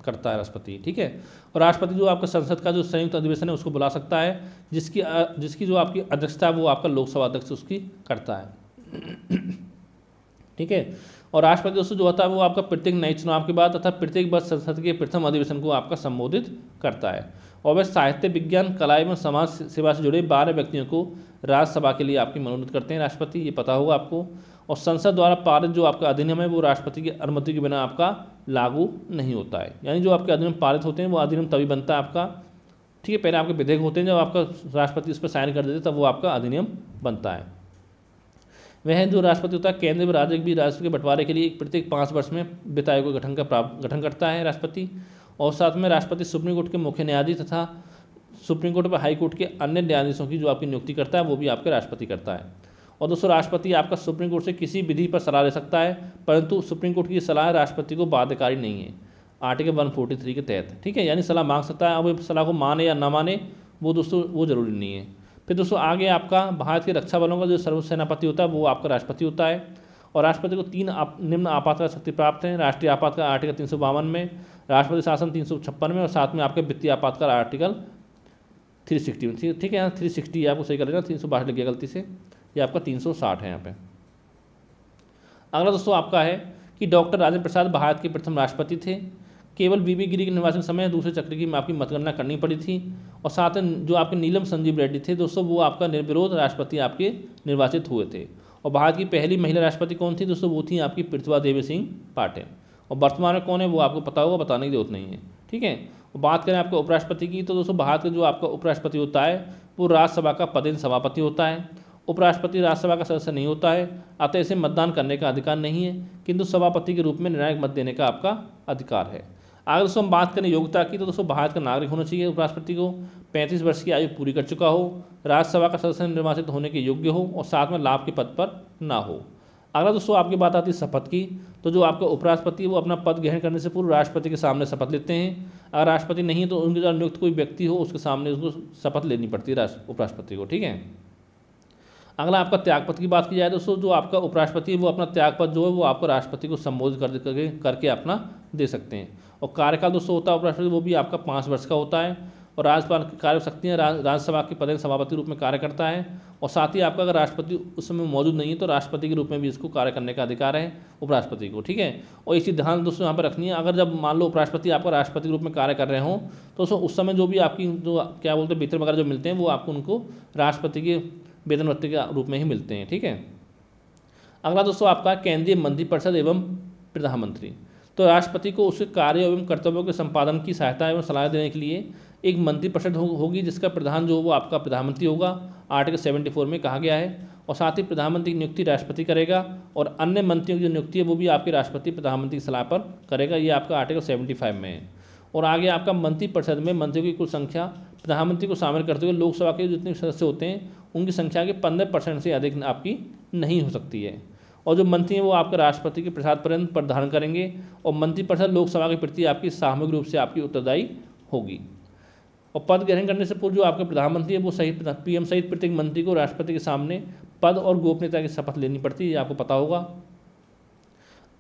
करता है राष्ट्रपति। ठीक है। और राष्ट्रपति जो आपका संसद का जो संयुक्त अधिवेशन है उसको बुला सकता है, जिसकी जो आपकी अध्यक्षता है वो आपका लोकसभा अध्यक्ष उसकी करता है। ठीक है। और राष्ट्रपति दोस्तों जो होता है वो आपका प्रत्येक नए चुनाव के बाद तथा प्रत्येक वर्ष संसद के प्रथम अधिवेशन को आपका संबोधित करता है। और वह साहित्य, विज्ञान, कला एवं समाज सेवा से जुड़े 12 व्यक्तियों को राज्यसभा के लिए आपकी मनोनीत करते हैं राष्ट्रपति, ये पता होगा आपको। और संसद द्वारा पारित जो आपका अधिनियम है वो राष्ट्रपति की अनुमति के बिना आपका लागू नहीं होता है। यानी जो आपके अधिनियम पारित होते हैं वो अधिनियम तभी बनता है आपका। ठीक है। पहले आपके विधेयक होते हैं, जब आपका राष्ट्रपति उस पर साइन कर देते तब वो आपका अधिनियम बनता है। वह जो राष्ट्रपति होता है केंद्र व राज्य भी राजस्व के बंटवारे के लिए प्रत्येक 5 वर्ष में वित्त आयोग के गठन करता है राष्ट्रपति। और साथ में राष्ट्रपति सुप्रीम कोर्ट के मुख्य न्यायाधीश तथा सुप्रीम कोर्ट व हाई कोर्ट के अन्य न्यायाधीशों की जो आपकी नियुक्ति करता है वो भी आपके राष्ट्रपति करता है। और दोस्तों राष्ट्रपति आपका सुप्रीम कोर्ट से किसी विधि पर सलाह ले सकता है, परंतु सुप्रीम कोर्ट की सलाह राष्ट्रपति को बाध्यकारी नहीं है आर्टिकल 143 के तहत। ठीक है। यानी सलाह मांग सकता है, अब सलाह को माने या ना माने वो दोस्तों वो जरूरी नहीं है। फिर दोस्तों आगे आपका भारत के रक्षा बलों का जो सर्वोच्च सेनापति होता है वो आपका राष्ट्रपति होता है। और राष्ट्रपति को 3 निम्न आपातकाल शक्ति प्राप्त है। राष्ट्रीय आपातकाल आर्टिकल 352 में, राष्ट्रपति शासन 356 में, और साथ में आपके वित्तीय आपातकाल आर्टिकल 360 में। ठीक है, यहाँ 360 आपको सही कर लेना, 362 लग गया गलती से, ये आपका 360 है यहाँ पे। अगला दोस्तों आपका है कि डॉक्टर राजेंद्र प्रसाद भारत के प्रथम राष्ट्रपति थे। केवल बीबी गिरी के निर्वाचन समय दूसरे चक्र की आपकी मतगणना करनी पड़ी थी। और साथ में जो आपके नीलम संजीव रेड्डी थे दोस्तों, वो आपका निर्विरोध राष्ट्रपति आपके निर्वाचित हुए थे। और भारत की पहली महिला राष्ट्रपति कौन थी दोस्तों, वो थी आपकी प्रतिभा देवी सिंह पाटिल। और वर्तमान में कौन है वो आपको पता होगा, बताने की जरूरत नहीं है। ठीक है, और बात करें आपके उपराष्ट्रपति की, तो दोस्तों भारत का जो आपका उपराष्ट्रपति होता है वो राज्यसभा का पदेन सभापति होता है। उपराष्ट्रपति राज्यसभा का सदस्य नहीं होता है, अतः इसे मतदान करने का अधिकार नहीं है, किंतु सभापति के रूप में निर्णायक मत देने का आपका अधिकार है। अगर दोस्तों हम बात करें योग्यता की, तो दोस्तों भारत का नागरिक होना चाहिए उपराष्ट्रपति को, 35 वर्ष की आयु पूरी कर चुका हो, राज्यसभा का सदस्य निर्वाचित होने के योग्य हो, और साथ में लाभ के पद पर ना हो। अगला दोस्तों आपकी बात आती है शपथ की, तो जो आपका उपराष्ट्रपति वो अपना पद ग्रहण करने से पूर्व राष्ट्रपति के सामने शपथ लेते हैं। अगर राष्ट्रपति नहीं तो उनके द्वारा नियुक्त कोई व्यक्ति हो उसके सामने उसको शपथ लेनी पड़ती है उपराष्ट्रपति को। ठीक है, अगला आपका त्यागपत्र की बात की जाए दोस्तों, जो आपका उपराष्ट्रपति है वो अपना त्यागपत्र जो है वो आपको राष्ट्रपति को संबोधित करके अपना दे सकते हैं। और कार्यकाल दोस्तों होता है उपराष्ट्रपति वो भी आपका 5 वर्ष का होता है। और राज्यपाल की कार्य शक्तियाँ राज्यसभा के पदेन सभापति रूप में कार्य करता है। और साथ ही आपका अगर राष्ट्रपति उस समय मौजूद नहीं है तो राष्ट्रपति के रूप में भी इसको कार्य करने का अधिकार है उपराष्ट्रपति को। ठीक है, और एक चीज़ ध्यान दोस्तों यहाँ पर रखनी है, अगर जब मान लो उपराष्ट्रपति आपका राष्ट्रपति के रूप में कार्य कर रहे हो तो उस समय जो भी आपकी जो क्या बोलते हैं वेतन वगैरह जो मिलते हैं वो आपको उनको राष्ट्रपति के वेतन भत्ते के रूप में ही मिलते हैं। ठीक है, अगला दोस्तों आपका केंद्रीय मंत्रिपरिषद एवं प्रधानमंत्री। तो राष्ट्रपति को उसके कार्य एवं कर्तव्यों के संपादन की सहायता एवं सलाह देने के लिए एक मंत्रिपरिषद होगी, जिसका प्रधान जो वो आपका प्रधानमंत्री होगा, आर्टिकल 74 में कहा गया है। और साथ ही प्रधानमंत्री की नियुक्ति राष्ट्रपति करेगा, और अन्य मंत्रियों की जो नियुक्ति है वो भी आपके राष्ट्रपति प्रधानमंत्री की सलाह पर करेगा, ये आपका आर्टिकल 75 में है। और आगे आपका मंत्रिपरिषद में मंत्रियों की कुल संख्या प्रधानमंत्री को शामिल करते हुए लोकसभा के जितने सदस्य होते हैं उनकी संख्या के 15% से अधिक आपकी नहीं हो सकती है। और जो मंत्री हैं वो आपके राष्ट्रपति के प्रसाद पर्यंत पर धारण करेंगे, और मंत्रिपरिषद लोकसभा के प्रति आपकी सामूहिक रूप से आपकी उत्तरदायी होगी। और पद ग्रहण करने से पूर्व जो आपके प्रधानमंत्री है वो सहित पीएम सहित प्रत्येक मंत्री को राष्ट्रपति के सामने पद और गोपनीयता की शपथ लेनी पड़ती है, ये आपको पता होगा।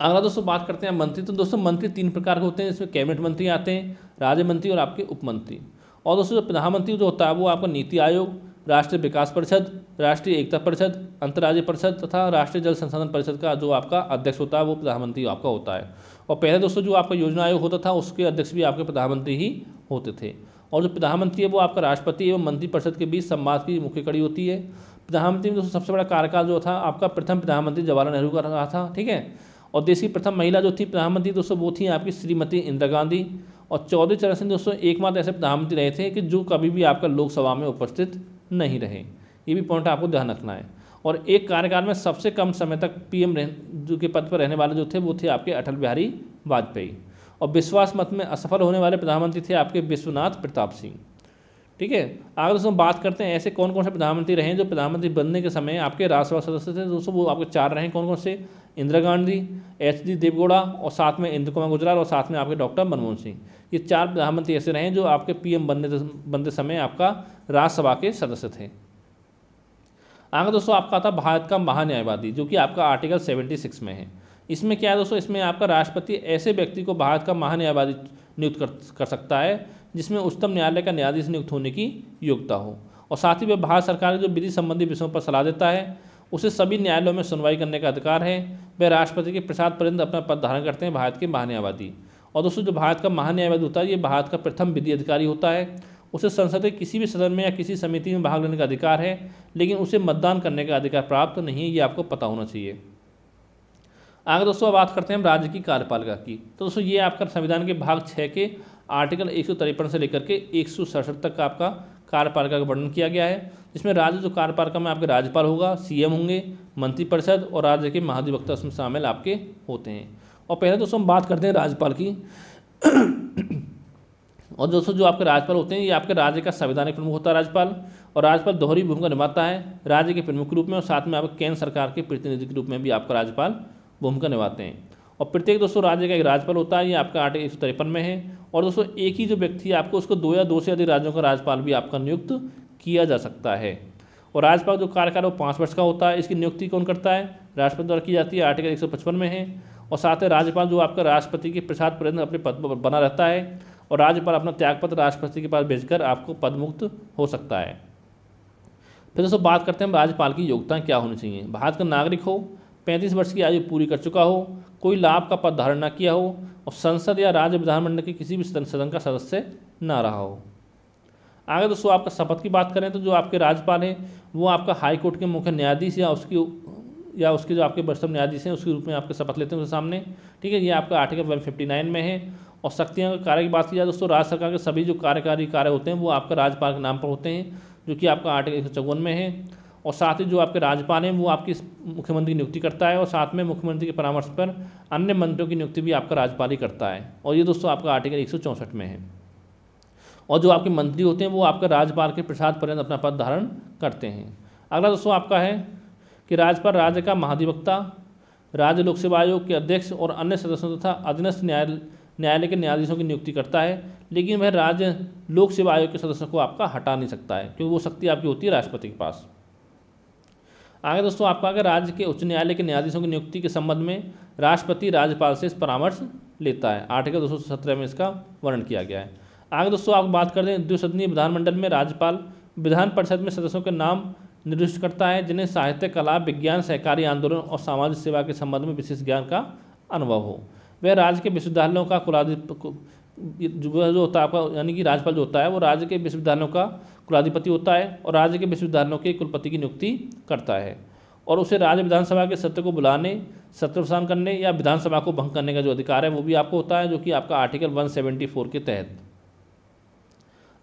अगला दोस्तों बात करते हैं मंत्री। तो दोस्तों मंत्री 3 प्रकार के होते हैं, इसमें कैबिनेट मंत्री आते हैं, राज्य मंत्री और आपके उप मंत्री। और दोस्तों जो प्रधानमंत्री जो होता है वो आपका नीति आयोग, राष्ट्रीय विकास परिषद, राष्ट्रीय एकता परिषद, अंतर्राज्यीय परिषद तथा राष्ट्रीय जल संसाधन परिषद का जो आपका अध्यक्ष होता है वो प्रधानमंत्री आपका होता है। और पहले दोस्तों जो आपका योजना आयोग होता था उसके अध्यक्ष भी आपके प्रधानमंत्री ही होते थे। और जो प्रधानमंत्री है वो आपका राष्ट्रपति एवं मंत्रिपरिषद के बीच संवाद की मुख्य कड़ी होती है। प्रधानमंत्री में दोस्तों सबसे बड़ा कार्यकाल जो था आपका प्रथम प्रधानमंत्री जवाहरलाल नेहरू का रहा था। ठीक है, और देश की प्रथम महिला जो थी प्रधानमंत्री दोस्तों वो थी आपकी श्रीमती इंदिरा गांधी। और चौधरी चरण सिंह दोस्तों एकमात्र ऐसे प्रधानमंत्री रहे थे कि जो कभी भी आपका लोकसभा में उपस्थित नहीं रहे, ये भी पॉइंट आपको ध्यान रखना है। और एक कार्यकाल में सबसे कम समय तक पीएम जो के पद पर रहने वाले जो थे वो थे आपके अटल बिहारी वाजपेयी। और विश्वास मत में असफल होने वाले प्रधानमंत्री थे आपके विश्वनाथ प्रताप सिंह। ठीक है, आगे दोस्तों बात करते हैं ऐसे कौन कौन से प्रधानमंत्री रहे जो प्रधानमंत्री बनने के समय आपके राज्यसभा सदस्य थे दोस्तों, वो आपके 4 रहे। कौन कौन से? इंदिरा गांधी, एच.डी. देवगौड़ा, और साथ में इंद्र कुमार गुजराल, और साथ में आपके डॉक्टर मनमोहन सिंह। ये 4 प्रधानमंत्री ऐसे रहे जो आपके पीएम बनते समय आपका राज्यसभा के सदस्य थे। आगे दोस्तों आपका आता भारत का महान्यायवादी, जो कि आपका आर्टिकल 76 में है। इसमें क्या है दोस्तों, इसमें आपका राष्ट्रपति ऐसे व्यक्ति को भारत का महान्यायवादी नियुक्त कर सकता है जिसमें उच्चतम न्यायालय का न्यायाधीश नियुक्त होने की योग्यता हो। और साथ ही वह भारत सरकार के जो विधि संबंधी विषयों पर सलाह देता है, उसे सभी न्यायालयों में सुनवाई करने का अधिकार है। वह राष्ट्रपति के प्रसाद पर्यंत अपना पद धारण करते हैं भारत के महान्यायवादी। और दोस्तों जो भारत का महान्यायवादी होता है ये भारत का प्रथम विधि अधिकारी होता है। उसे संसद के किसी भी सदन में या किसी समिति में भाग लेने का अधिकार है, लेकिन उसे मतदान करने का अधिकार प्राप्त नहीं है, ये आपको पता होना चाहिए। आगे दोस्तों बात करते हैं हम राज्य की कार्यपालिका की। तो दोस्तों ये आपका संविधान के भाग 6 के आर्टिकल 153 से लेकर के 167 तक का आपका कार्यपालिका का वर्णन किया गया है, जिसमें राज्य जो कार्यपालिका में आपके राज्यपाल होगा, सीएम होंगे, मंत्रिपरिषद और राज्य के महाधिवक्ता उसमें शामिल आपके होते हैं। और पहले दोस्तों हम बात करते हैं राज्यपाल की। और दोस्तों जो आपके राज्यपाल होते हैं ये आपके राज्य का संवैधानिक प्रमुख होता है राज्यपाल। और राज्यपाल दोहरी भूमिका निभाता है, राज्य के प्रमुख के रूप में और साथ में आपके केंद्र सरकार के प्रतिनिधि के रूप में भी आपका राज्यपाल भूमिका निभाते हैं। और प्रत्येक दोस्तों राज्य का एक राज्यपाल होता है, ये आपका आर्टिकल 153 में है। और दोस्तों एक ही जो व्यक्ति है आपको उसको 2 या 2 से अधिक राज्यों का राज्यपाल भी आपका नियुक्त किया जा सकता है। और राज्यपाल जो कार्यकाल है वो 5 वर्ष का होता है। इसकी नियुक्ति कौन करता है? राष्ट्रपति द्वारा की जाती है, आर्टिकल 155 में है। और साथ ही राज्यपाल जो आपका राष्ट्रपति के प्रसाद पर्यंत अपने पद पर बना रहता है और राज्यपाल अपना त्यागपत्र राष्ट्रपति के पास भेजकर आपको पदमुक्त हो सकता है। फिर दोस्तों बात करते हैं हम राज्यपाल की योग्यता क्या होनी चाहिए। भारत का नागरिक हो, 35 वर्ष की आयु पूरी कर चुका हो, कोई लाभ का पद धारण न किया हो और संसद या राज्य विधानमंडल के किसी भी सदन का सदस्य न रहा हो। आगे दोस्तों आपका शपथ की बात करें तो जो आपके राज्यपाल हैं वो आपका हाई कोर्ट के मुख्य न्यायाधीश या उसके जो आपके वरिष्ठ न्यायाधीश हैं उसके रूप में आपके शपथ लेते हैं उसके सामने। ठीक है, ये आपका आर्टिकल 159 में है। और शक्तियाँ कार्य की बात की जाए दोस्तों, राज्य सरकार के सभी जो कार्यकारी कार्य होते हैं वो आपका राज्यपाल के नाम पर होते हैं, जो कि आपका आर्टिकल 154 में है। और साथ ही जो आपके राज्यपाल हैं वो आपकी मुख्यमंत्री की नियुक्ति करता है और साथ में मुख्यमंत्री के परामर्श पर अन्य मंत्रियों की नियुक्ति भी आपका राज्यपाल ही करता है। और ये दोस्तों आपका आर्टिकल 164 में है। और जो आपके मंत्री होते हैं वो आपका राज्यपाल के प्रसाद पर्यंत अपना पद धारण करते हैं। अगला दोस्तों आपका है कि राज्यपाल राज्य का महाधिवक्ता, राज्य लोक सेवा आयोग के अध्यक्ष और अन्य सदस्यों तथा अधीनस्थ न्यायालय के न्यायाधीशों की नियुक्ति करता है, लेकिन वह राज्य लोक सेवा आयोग के सदस्यों को आपका हटा नहीं सकता है क्योंकि वो शक्ति आपकी होती है राष्ट्रपति के पास। आगे दोस्तों आपका अगर राज्य के उच्च न्यायालय के न्यायाधीशों की नियुक्ति के संबंध में राष्ट्रपति राज्यपाल से परामर्श लेता है, आर्टिकल 217 में इसका वर्णन किया गया है। आगे दोस्तों आप बात करते हैं द्विसदनीय विधानमंडल में राज्यपाल विधान परिषद में सदस्यों के नाम निर्दिष्ट करता है जिन्हें साहित्य, कला, विज्ञान, सहकारी आंदोलन और सामाजिक सेवा के संबंध में विशेष ज्ञान का अनुभव हो। वह राज्य के विश्वविद्यालयों का जो होता है आपका यानी कि राज्यपाल जो होता है वो राज्य के विश्वविद्यालयों का कुलाधिपति होता है और राज्य के विश्वविद्यालयों के कुलपति की नियुक्ति करता है और उसे राज्य विधानसभा के सत्र को बुलाने, सत्र प्रसारण करने या विधानसभा को भंग करने का जो अधिकार है वो भी आपको होता है, जो कि आपका आर्टिकल 174 के तहत।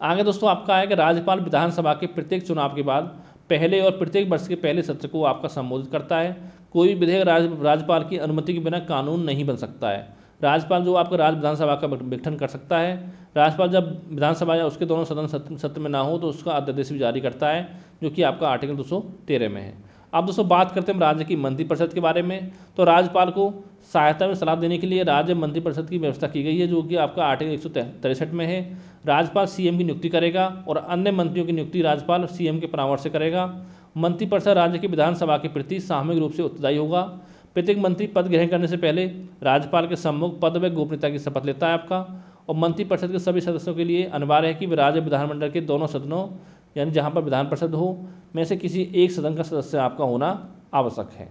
आगे दोस्तों आपका है कि राज्यपाल विधानसभा के प्रत्येक चुनाव के बाद पहले और प्रत्येक वर्ष के पहले सत्र को आपका संबोधित करता है। कोई भी विधेयक राज्यपाल की अनुमति के बिना कानून नहीं बन सकता है। राज्यपाल जो आपका राज्य विधानसभा का गठन कर सकता है। राज्यपाल जब विधानसभा या उसके दोनों सदन सत्र में ना हो तो उसका अध्यादेश भी जारी करता है, जो कि आपका आर्टिकल 213 में है। अब दोस्तों बात करते हैं राज्य की मंत्रिपरिषद के बारे में। तो राज्यपाल को सहायता में सलाह देने के लिए राज्य मंत्रिपरिषद की व्यवस्था की गई है, जो कि आपका आर्टिकल 163 में है। राज्यपाल सीएम की नियुक्ति करेगा और अन्य मंत्रियों की नियुक्ति राज्यपाल सीएम के परामर्श से करेगा। मंत्रिपरिषद राज्य की विधानसभा के प्रति सामूहिक रूप से उत्तरदायी होगा। प्रत्येक मंत्री पद ग्रहण करने से पहले राज्यपाल के सम्मुख पद व गोपनीयता की शपथ लेता है आपका। और मंत्रिपरिषद के सभी सदस्यों के लिए अनिवार्य है कि वे राज्य विधानमंडल के दोनों सदनों यानी जहाँ पर विधान परिषद हो में से किसी एक सदन का सदस्य आपका होना आवश्यक है।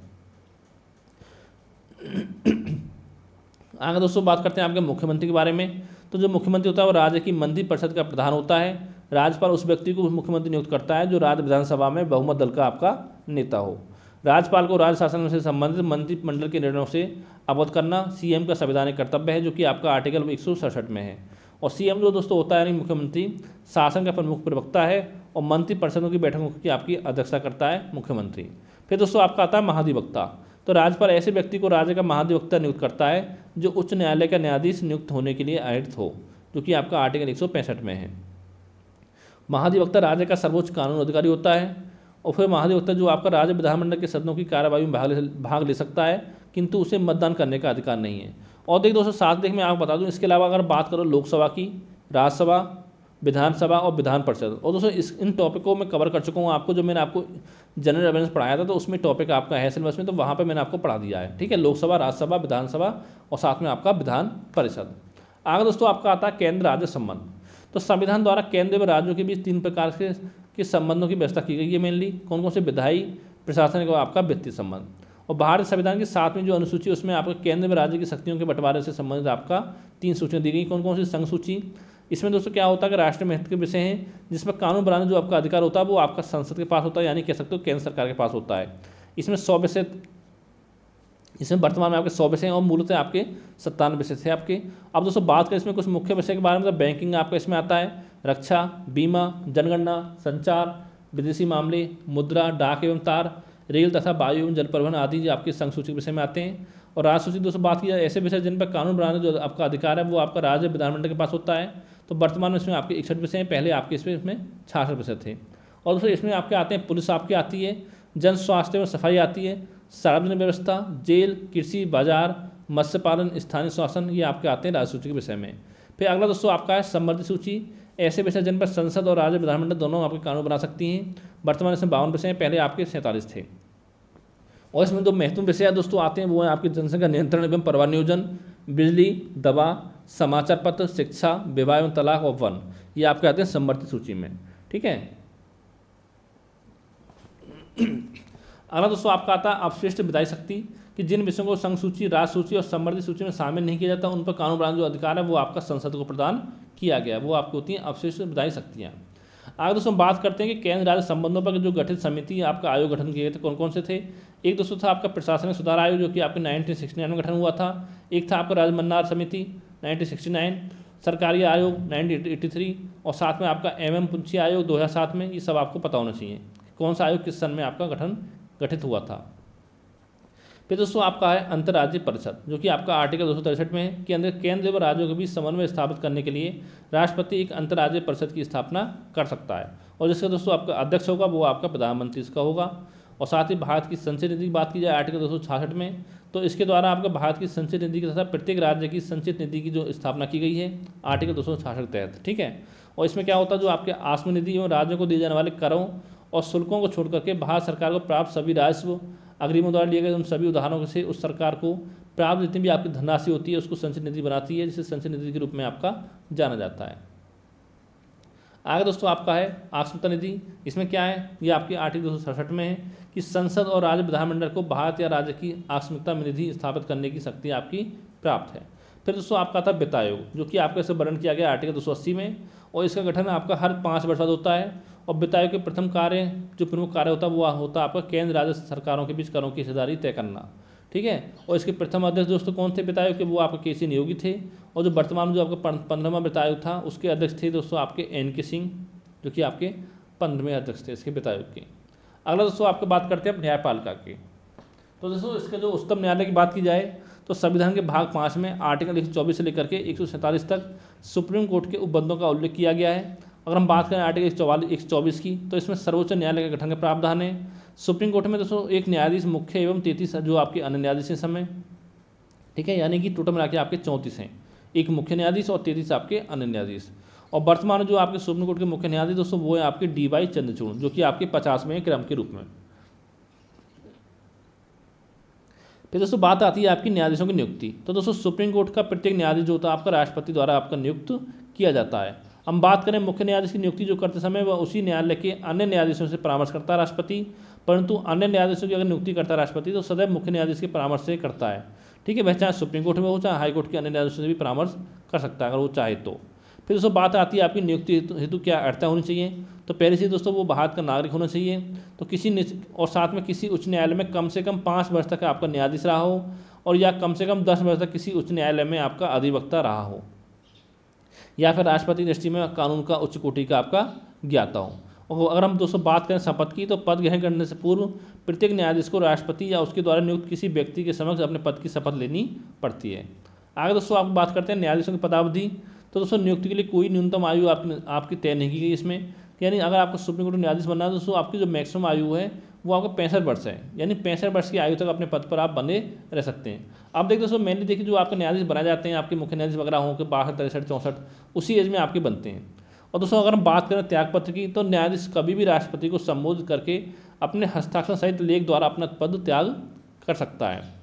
आगे दोस्तों बात करते हैं आपके मुख्यमंत्री के बारे में। तो जो मुख्यमंत्री होता है वो राज्य की मंत्रिपरिषद का प्रधान होता है। राज्यपाल उस व्यक्ति को मुख्यमंत्री नियुक्त करता है जो राज्य विधानसभा में बहुमत दल का आपका नेता हो। राज्यपाल को राज्य शासन से संबंधित मंत्रिमंडल के निर्णयों से अवगत करना सीएम का संवैधानिक कर्तव्य है, जो कि आपका आर्टिकल 167 में है। और सीएम जो दोस्तों होता है यानी मुख्यमंत्री शासन का प्रमुख प्रवक्ता है और मंत्रिपरिषदों की बैठकों की आपकी अध्यक्षता करता है मुख्यमंत्री। फिर दोस्तों आपका आता है महाधिवक्ता। तो राज्यपाल ऐसे व्यक्ति को राज्य का महाधिवक्ता नियुक्त करता है जो उच्च न्यायालय का न्यायाधीश नियुक्त होने के लिए अर्हत हो, जो कि आपका आर्टिकल 165 में है। महाधिवक्ता राज्य का सर्वोच्च कानून अधिकारी होता है। और फिर महाधिवक्ता जो आपका राज्य विधानमंडल के सदनों की कार्यवाही में भाग ले सकता है, किंतु उसे मतदान करने का अधिकार नहीं है। और देखिए दोस्तों साथ मैं आपको बता दूं, इसके अलावा अगर बात करो लोकसभा की, राज्यसभा, विधानसभा और विधान परिषद, और दोस्तों इन टॉपिकों में कवर कर चुका हूँ। आपको जो मैंने आपको जनरल अवेयरनेस पढ़ाया था तो उसमें टॉपिक आपका है सिलेबस में, तो वहाँ पर मैंने आपको पढ़ा दिया है। ठीक है, लोकसभा, राज्यसभा, विधानसभा और साथ में आपका विधान परिषद। आगे दोस्तों आपका आता है केंद्र राज्य संबंध। तो संविधान द्वारा केंद्र व राज्यों के बीच 3 प्रकार के संबंधों की व्यवस्था की गई है। मेनली कौन कौन से? विधायी, प्रशासनिक और आपका वित्तीय संबंध। और भारतीय संविधान की 7वीं जो अनुसूची उसमें आपका केंद्र व राज्य की शक्तियों के बंटवारे से संबंधित आपका 3 सूचियाँ दी गई। कौन कौन सी? संघ सूची। इसमें दोस्तों क्या होता है कि राष्ट्रीय महत्व के विषय हैं जिसमें कानून बनाने जो आपका अधिकार होता है वो आपका संसद के पास होता है, यानी कह सकते हो केंद्र सरकार के पास होता है। इसमें 100 विषय, इसमें वर्तमान में आपके 100 विषय और मूलतः आपके 57 विषय थे आपके। अब दोस्तों बात करें इसमें कुछ मुख्य विषय के बारे में, तो बैंकिंग आपका इसमें आता है, रक्षा, बीमा, जनगणना, संचार, विदेशी मामले, मुद्रा, डाक एवं तार, रेल तथा वायु एवं जल परिवहन आदि आपके संघ सूची के विषय में आते हैं। और राज्य सूची दोस्तों बात की जाए ऐसे विषय जिन पर कानून बनाने जो आपका अधिकार है वो आपका राज्य विधानमंडल के पास होता है। तो वर्तमान में इसमें आपके 61 विषय हैं, पहले आपके इसमें 66 विषय थे। और दोस्तों इसमें आपके आते हैं, पुलिस आपकी आती है, जन स्वास्थ्य एवं सफाई आती है, सार्वजनिक व्यवस्था, जेल, कृषि, बाजार, मत्स्य पालन, स्थानीय शासन, ये आपके आते हैं राज्य सूची के विषय में। फिर अगला दोस्तों आपका है समृद्धि सूची। ऐसे विषय जिन पर संसद और राज्य विधानमंडल दोनों आपके कानून बना सकती हैं। वर्तमान इसमें 52 विषय हैं, पहले आपके 47 थे। और इसमें जो महत्वपूर्ण विषय दोस्तों आते हैं वो है आपकी जनसंख्या नियंत्रण एवं परिवार नियोजन, बिजली, दवा, समाचार पत्र, शिक्षा, विवाह एवं तलाक और वन, ये आपके आते हैं समवर्ती सूची में। ठीक है। अगला दोस्तों आपका आता है अपशिष्ट विधायी शक्ति, कि जिन विषयों को संघ सूची, राज्य सूची और समवर्ती सूची में शामिल नहीं किया जाता उन पर कानून बनाने जो अधिकार है वो आपका संसद को प्रदान किया गया है, वो आपकी होती हैं अपशिष्ट विधायी शक्तियाँ। आगे दोस्तों बात करते हैं कि केंद्र राज्य संबंधों पर जो गठित समिति आपका आयोग गठन किए गए थे कौन कौन से थे। एक दोस्तों था आपका प्रशासनिक सुधार आयोग जो कि आपके 1969 में गठन हुआ था। एक था आपका राजमन्नार समिति 1969, सरकारी आयोग 1983 और साथ में आपका MM पुंछी आयोग 2007 में। ये सब आपको पता होना चाहिए कौन सा आयोग किस सन में आपका गठित हुआ था। फिर दोस्तों आपका है अंतर्राज्यीय परिषद, जो कि आपका आर्टिकल 263 में है कि अंदर केंद्र एवं राज्यों के बीच समन्वय स्थापित करने के लिए राष्ट्रपति एक अंतर्राज्यीय परिषद की स्थापना कर सकता है, और जिसका दोस्तों आपका अध्यक्ष होगा वो आपका प्रधानमंत्री इसका होगा। और साथ ही भारत की संचय नीति की बात की जाए आर्टिकल 266 में, तो इसके द्वारा आपका भारत की संचय नीति के तथा प्रत्येक राज्य की संचित नीति की जो स्थापना की गई है आर्टिकल 266 के तहत। ठीक है। और इसमें क्या होता है, जो आपके आस्म निधि एवं राज्यों को दिए जाने वाले करों और शुल्कों को छोड़ करके भारत सरकार को प्राप्त सभी राजस्व अग्रिमों द्वारा लिए गए उन सभी उदाहरणों से उस सरकार को प्राप्त जितनी भी आपकी धनराशि होती है उसको संचय निधि बनाती है, जिसे संचय निधि के रूप में आपका जाना जाता है। आगे दोस्तों आपका है आकस्मिकता निधि। इसमें क्या है, ये आपकी आर्टिकल 267 में है कि संसद और राज्य विधानमंडल को भारत या राज्य की आकस्मिकता निधि स्थापित करने की शक्ति आपकी प्राप्त है। फिर दोस्तों आपका था वित्त आयोग, जो कि आपका इसे वर्णन किया गया आर्टिकल 280 में, और इसका गठन आपका हर 5 वर्ष बाद होता है। और वित्त आयोग के प्रथम कार्य जो प्रमुख कार्य होता है वो होता है आपका केंद्र राज्य सरकारों के बीच करों की हिस्सेदारी तय करना। ठीक है। और इसके प्रथम अध्यक्ष दोस्तों कौन थे वित्त आयोग के, वो आपके KC नियोगी थे। और जो वर्तमान में जो आपका 15वां वित्त आयोग था उसके अध्यक्ष थे दोस्तों आपके NK सिंह, जो कि आपके 15वें अध्यक्ष थे इसके वित्त आयोग के। अगला दोस्तों आपके बात करते हैं न्यायपालिका की। तो दोस्तों इसके जो उच्चतम न्यायालय की बात की जाए तो संविधान के भाग 5 में आर्टिकल 124 से लेकर के 147 तक सुप्रीम कोर्ट के उपबंधों का उल्लेख किया गया है। अगर हम बात करें आर्टिकल 124 की, तो इसमें सर्वोच्च न्यायालय के गठन के प्रावधान है। सुप्रीम कोर्ट में दोस्तों एक न्यायाधीश मुख्य एवं 33 जो आपके अन्य न्यायाधीश हैं समय। ठीक है। यानी कि टोटल मिला के आपके 34 हैं, एक मुख्य न्यायाधीश और 33 आपके अन्य न्यायाधीश। और वर्तमान में जो आपके सुप्रीम कोर्ट के मुख्य न्यायाधीश दोस्तों वो है आपके DY चंद्रचूड़, जो कि आपके 50वें क्रम के रूप में। फिर दोस्तों बात आती है आपकी न्यायाधीशों की नियुक्ति। तो दोस्तों सुप्रीम कोर्ट का प्रत्येक न्यायाधीश जो होता है आपका राष्ट्रपति द्वारा आपका नियुक्त किया जाता है। हम बात करें मुख्य न्यायाधीश की नियुक्ति जो करते समय वह उसी न्यायालय के अन्य न्यायाधीशों से परामर्श करता है राष्ट्रपति, परंतु अन्य न्यायाधीशों की अगर नियुक्ति करता है राष्ट्रपति तो सदैव मुख्य न्यायाधीश के परामर्श से करता है। ठीक है। वह चाहे सुप्रीम कोर्ट में हो चाहे हाई कोर्ट के अन्य न्यायाधीशों से भी परामर्श कर सकता है अगर वो चाहे तो। फिर दोस्तों बात आती है आपकी नियुक्ति हेतु क्या अर्हता होनी चाहिए। तो पहली चीज़ दोस्तों वो भारत का नागरिक होना चाहिए, तो और साथ में किसी उच्च न्यायालय में कम से कम 5 वर्ष तक आपका न्यायाधीश रहा हो, और या कम से कम 10 वर्ष तक किसी उच्च न्यायालय में आपका अधिवक्ता रहा हो, या फिर राष्ट्रपति दृष्टि में कानून का उच्च कोटि का आपका ज्ञाता हो। और अगर हम दोस्तों बात करें शपथ की, तो पद ग्रहण करने से पूर्व प्रत्येक न्यायाधीश को राष्ट्रपति या उसके द्वारा नियुक्त किसी व्यक्ति के समक्ष अपने पद की शपथ लेनी पड़ती है। आगे दोस्तों आप बात करते हैं न्यायाधीशों की पदावधि। तो दोस्तों नियुक्ति के लिए कोई न्यूनतम आयु आपकी तय नहीं की गई इसमें, यानी अगर आपको सुप्रीम कोर्ट में न्यायाधीश बनना है दोस्तों आपकी जो मैक्सिमम आयु है वो आपका 65 वर्ष है, यानी 65 वर्ष की आयु तक अपने पद पर आप बने रह सकते हैं। अब देखिए दोस्तों मेनली देखिए जो आपके न्यायाधीश बनाए जाते हैं आपके मुख्य न्यायाधीश वगैरह होंगे 62, 63, 64 उसी एज में आपके बनते हैं। और दोस्तों अगर हम बात करें त्यागपत्र की, तो न्यायाधीश कभी भी राष्ट्रपति को संबोधित करके अपने हस्ताक्षर सहित लेख द्वारा अपना पद त्याग कर सकता है।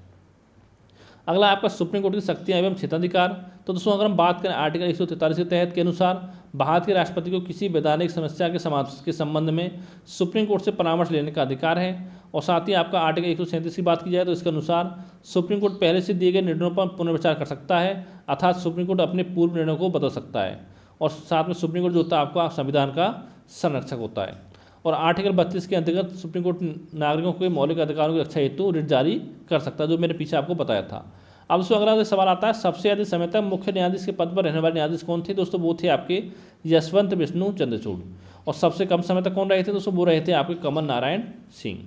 अगला आपका सुप्रीम कोर्ट की शक्तियाँ एवं क्षेत्राधिकार। तो दोस्तों अगर हम बात करें आर्टिकल 143 के तहत के अनुसार भारत के राष्ट्रपति को किसी वैधानिक समस्या के समाधान के संबंध में सुप्रीम कोर्ट से परामर्श लेने का अधिकार है। और साथ ही आपका आर्टिकल 137 की बात की जाए तो इसके अनुसार सुप्रीम कोर्ट पहले से दिए गए निर्णयों पर पुनर्विचार कर सकता है, अर्थात सुप्रीम कोर्ट अपने पूर्व निर्णयों को बदल सकता है। और साथ में सुप्रीम कोर्ट जो होता है आपका संविधान का संरक्षक होता है। और आर्टिकल 32 के अंतर्गत सुप्रीम कोर्ट नागरिकों के मौलिक अधिकारों की रक्षा हेतु रिट जारी कर सकता है, जो मैंने पीछे आपको बताया था। अब दोस्तों अगला सवाल आता है सबसे अधिक समय तक मुख्य न्यायाधीश के पद पर रहने वाले न्यायाधीश कौन थे। दोस्तों वो थे आपके यशवंत विष्णु चंद्रचूड़। और सबसे कम समय तक कौन रहे थे दोस्तों, वो रहे थे आपके कमल नारायण सिंह।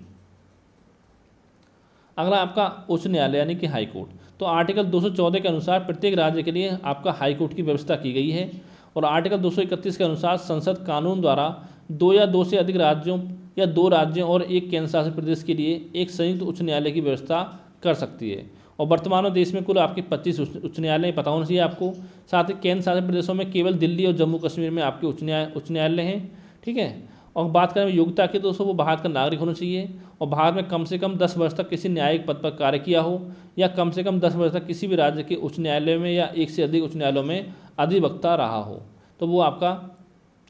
अगला आपका उच्च न्यायालय यानी कि हाई कोर्ट। तो आर्टिकल 214 के अनुसार प्रत्येक राज्य के लिए आपका हाई कोर्ट की व्यवस्था की गई है। और आर्टिकल 231 के अनुसार संसद कानून द्वारा 2 या 2 से अधिक राज्यों या 2 राज्यों और 1 केंद्र शासित प्रदेश के लिए एक संयुक्त उच्च न्यायालय की व्यवस्था कर सकती है। और वर्तमान में देश में कुल आपके 25 उच्च न्यायालय पता होना चाहिए आपको। साथ ही केंद्र शासित प्रदेशों में केवल दिल्ली और जम्मू कश्मीर में आपके उच्च न्यायालय हैं, ठीक है। और बात करें योग्यता की, दोस्तों वो भारत का नागरिक होना चाहिए और भारत में कम से कम 10 वर्ष तक किसी न्यायिक पद पर कार्य किया हो या कम से कम 10 वर्ष तक किसी भी राज्य के उच्च न्यायालय में या एक से अधिक उच्च न्यायालयों में अधिवक्ता रहा हो, तो वो आपका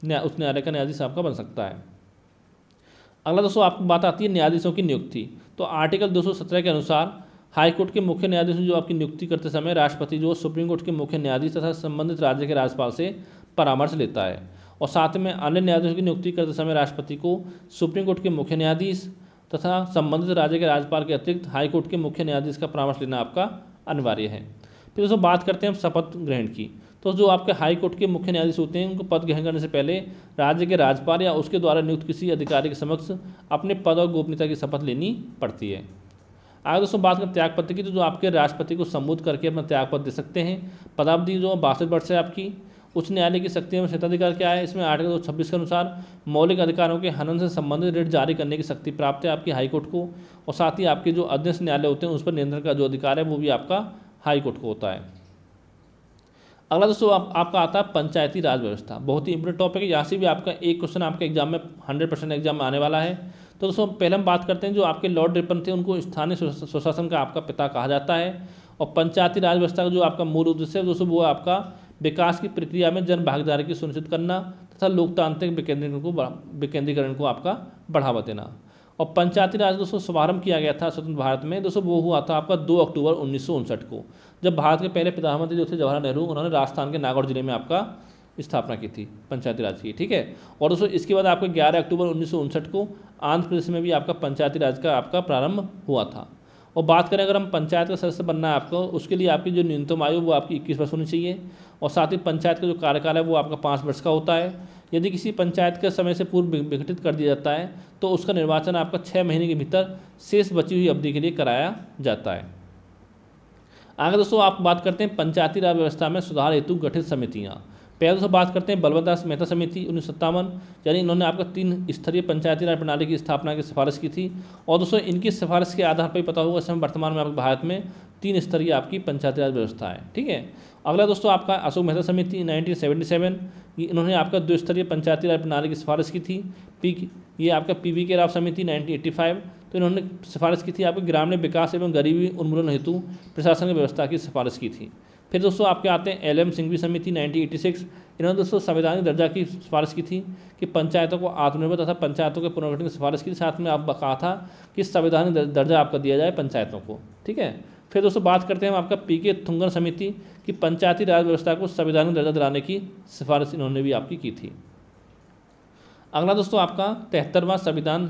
उच्च न्यायालय का न्यायाधीश आपका बन सकता है। अगला दोस्तों आपको बात आती है न्यायाधीशों की नियुक्ति। तो आर्टिकल 217 के अनुसार हाईकोर्ट के मुख्य न्यायाधीश जो आपकी नियुक्ति करते समय राष्ट्रपति जो सुप्रीम कोर्ट के मुख्य न्यायाधीश तथा संबंधित राज्य के राज्यपाल से परामर्श लेता है। और साथ में अन्य न्यायाधीशों की नियुक्ति करते समय राष्ट्रपति को सुप्रीम कोर्ट के मुख्य न्यायाधीश तथा संबंधित राज्य के राज्यपाल के अतिरिक्त हाईकोर्ट के मुख्य न्यायाधीश का परामर्श लेना आपका अनिवार्य है। फिर दोस्तों बात करते हैं हम शपथ ग्रहण की। तो जो आपके हाई कोर्ट के मुख्य न्यायाधीश होते हैं उनको पद ग्रहण करने से पहले राज्य के राज्यपाल या उसके द्वारा नियुक्त किसी अधिकारी के समक्ष अपने पद और गोपनीयता की शपथ लेनी पड़ती है। आगे दोस्तों बात करें त्यागपत्र की, तो जो आपके राष्ट्रपति को संबोधित करके अपना त्यागपत्र दे सकते हैं। पदावधि जो 62 वर्ष है आपकी। उच्च न्यायालय की शक्तियों में क्षेत्राधिकार क्या है, इसमें आर्टिकल 226 के अनुसार मौलिक अधिकारों के हनन से संबंधित रिट जारी करने की शक्ति प्राप्त है आपकी हाईकोर्ट को। और साथ ही आपके जो अध्यक्ष न्यायालय होते हैं उस पर नियंत्रण का जो अधिकार है वो भी आपका हाईकोर्ट को होता है। अगला दोस्तों आपका आता है पंचायती राज व्यवस्था। बहुत ही इंपॉर्टेंट टॉपिक है, यहाँ से भी आपका एक क्वेश्चन आपके एग्जाम में 100% एग्जाम में आने वाला है। तो दोस्तों पहले हम बात करते हैं जो आपके लॉर्ड रिपन थे उनको स्थानीय स्वशासन का आपका पिता कहा जाता है। और पंचायती राज व्यवस्था का जो आपका मूल उद्देश्य है दोस्तों वो आपका विकास की प्रक्रिया में जन भागीदारी की सुनिश्चित करना तथा लोकतांत्रिक विकेंद्रीकरण को आपका बढ़ावा देना। और पंचायती राज दोस्तों शुभारंभ किया गया था स्वतंत्र भारत में दोस्तों, वो हुआ था आपका 2 अक्टूबर 1959 को, जब भारत के पहले प्रधानमंत्री जो थे जवाहरलाल नेहरू, उन्होंने राजस्थान के नागौर जिले में आपका स्थापना की थी पंचायती राज की, ठीक है। और दोस्तों इसके बाद आपको 11 अक्टूबर 1959 को आंध्र प्रदेश में भी आपका पंचायती राज का आपका प्रारंभ हुआ था। और बात करें अगर हम पंचायत का सदस्य बनना है आपको, उसके लिए आपकी जो न्यूनतम आयु वो आपकी 21 वर्ष होनी चाहिए। और साथ ही पंचायत का जो कार्यकाल है वो आपका 5 वर्ष का होता है। यदि किसी पंचायत के समय से पूर्व विघटित कर दिया जाता है तो उसका निर्वाचन आपका 6 महीने के भीतर शेष बची हुई अवधि के लिए कराया जाता है। आगे दोस्तों आप बात करते हैं पंचायती राज व्यवस्था में सुधार हेतु गठित समितियाँ। पहले दोस्तों बात करते हैं बलवंत दास मेहता समिति 1957, यानी इन्होंने आपका 3 स्तरीय पंचायती राज प्रणाली की स्थापना की सिफारिश की थी। और दोस्तों इनकी सिफारिश के आधार पर ही पता होगा इस समय वर्तमान में आपके भारत में 3 स्तरीय आपकी पंचायती राज व्यवस्था है, ठीक है। अगला दोस्तों आपका अशोक मेहता समिति 1977, इन्होंने आपका 2 स्तरीय पंचायती राज प्रणाली की सिफारिश की थी। ये आपका PV के राव समिति 1985, तो इन्होंने सिफारिश की थी आपके ग्रामीण विकास एवं गरीबी उन्मूलन हेतु प्रशासन की व्यवस्था की सिफारिश की थी। फिर दोस्तों आपके आते हैं LM सिंघवी समिति 1986, इन्होंने दोस्तों संवैधानिक दर्जा की सिफारिश की थी कि पंचायतों को आत्मनिर्भर तथा पंचायतों के पुनर्गठन की सिफारिश की, साथ में आप कहा था कि संवैधानिक दर्जा आपका दिया जाए पंचायतों को, ठीक है। फिर दोस्तों बात करते हैं हम आपका PK थुंगन समिति की पंचायती राज व्यवस्था को संवैधानिक दर्जा दिलाने की सिफारिश इन्होंने भी आपकी की थी। अगला दोस्तों आपका 73वां संविधान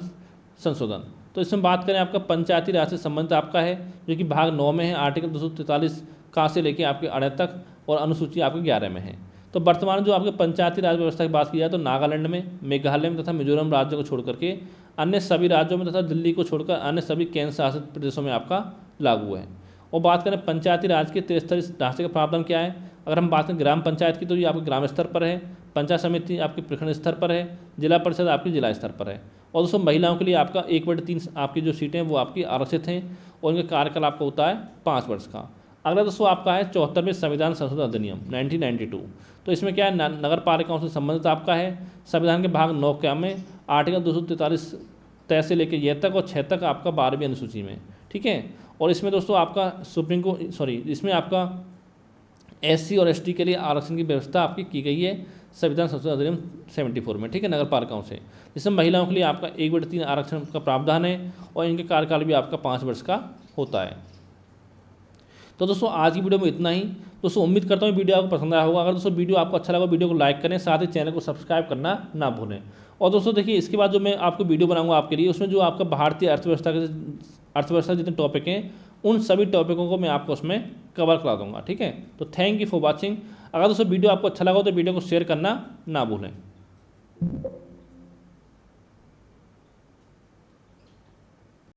संशोधन। तो इसमें बात करें आपका पंचायती राज से संबंधित आपका है जो कि भाग 9 में है, आर्टिकल 243 का से लेकर आपके 8 तक, और अनुसूची आपके 11 में है। तो वर्तमान जो आपके पंचायती राज व्यवस्था की बात की जाए तो नागालैंड में, मेघालय में तथा मिजोरम राज्यों को छोड़ करके अन्य सभी राज्यों में तथा दिल्ली को छोड़कर अन्य सभी केंद्र शासित प्रदेशों में आपका लागू है। और बात करें पंचायती राज के त्रिस्तरीय ढांचे का प्रावधान क्या है, अगर हम बात करें ग्राम पंचायत की तो ये आपके ग्राम स्तर पर है, पंचायत समिति आपके प्रखंड स्तर पर है, जिला परिषद आपकी जिला स्तर पर है। और दोस्तों महिलाओं के लिए आपका 1/3 आपकी जो सीटें वो आपकी आरक्षित हैं और इनका कार्यकाल आपका होता है 5 वर्ष का। अगला दोस्तों आपका है 74वें संविधान संशोधन अधिनियम 1992। तो इसमें क्या है, नगर पालिकाओं से संबंधित आपका है। संविधान के भाग 9 क्या में आर्टिकल 243 तय से लेकर यह तक और 6 तक आपका 12वीं अनुसूची में, ठीक है। और इसमें दोस्तों आपका इसमें आपका SC और ST के लिए आरक्षण की व्यवस्था आपकी की गई है संविधान संशोधन अधिनियम 74 में, ठीक है, नगर पालिकाओं से। जिसमें महिलाओं के लिए आपका 1/3 आरक्षण का प्रावधान है और इनके कार्यकाल भी आपका 5 वर्ष का होता है। तो दोस्तों आज की वीडियो में इतना ही। दोस्तों उम्मीद करता हूँ वीडियो आपको पसंद आया होगा। अगर दोस्तों वीडियो आपको अच्छा लगा वीडियो को लाइक करें, साथ ही चैनल को सब्सक्राइब करना ना भूलें। और दोस्तों देखिए इसके बाद जो मैं आपको वीडियो बनाऊंगा आपके लिए, उसमें जो आपका भारतीय अर्थव्यवस्था जितने टॉपिक हैं उन सभी टॉपिकों को मैं आपको उसमें कवर करा दूंगा, ठीक है। तो थैंक यू फॉर वॉचिंग। अगर दोस्तों वीडियो आपको अच्छा लगा हो तो वीडियो को शेयर करना ना भूलें।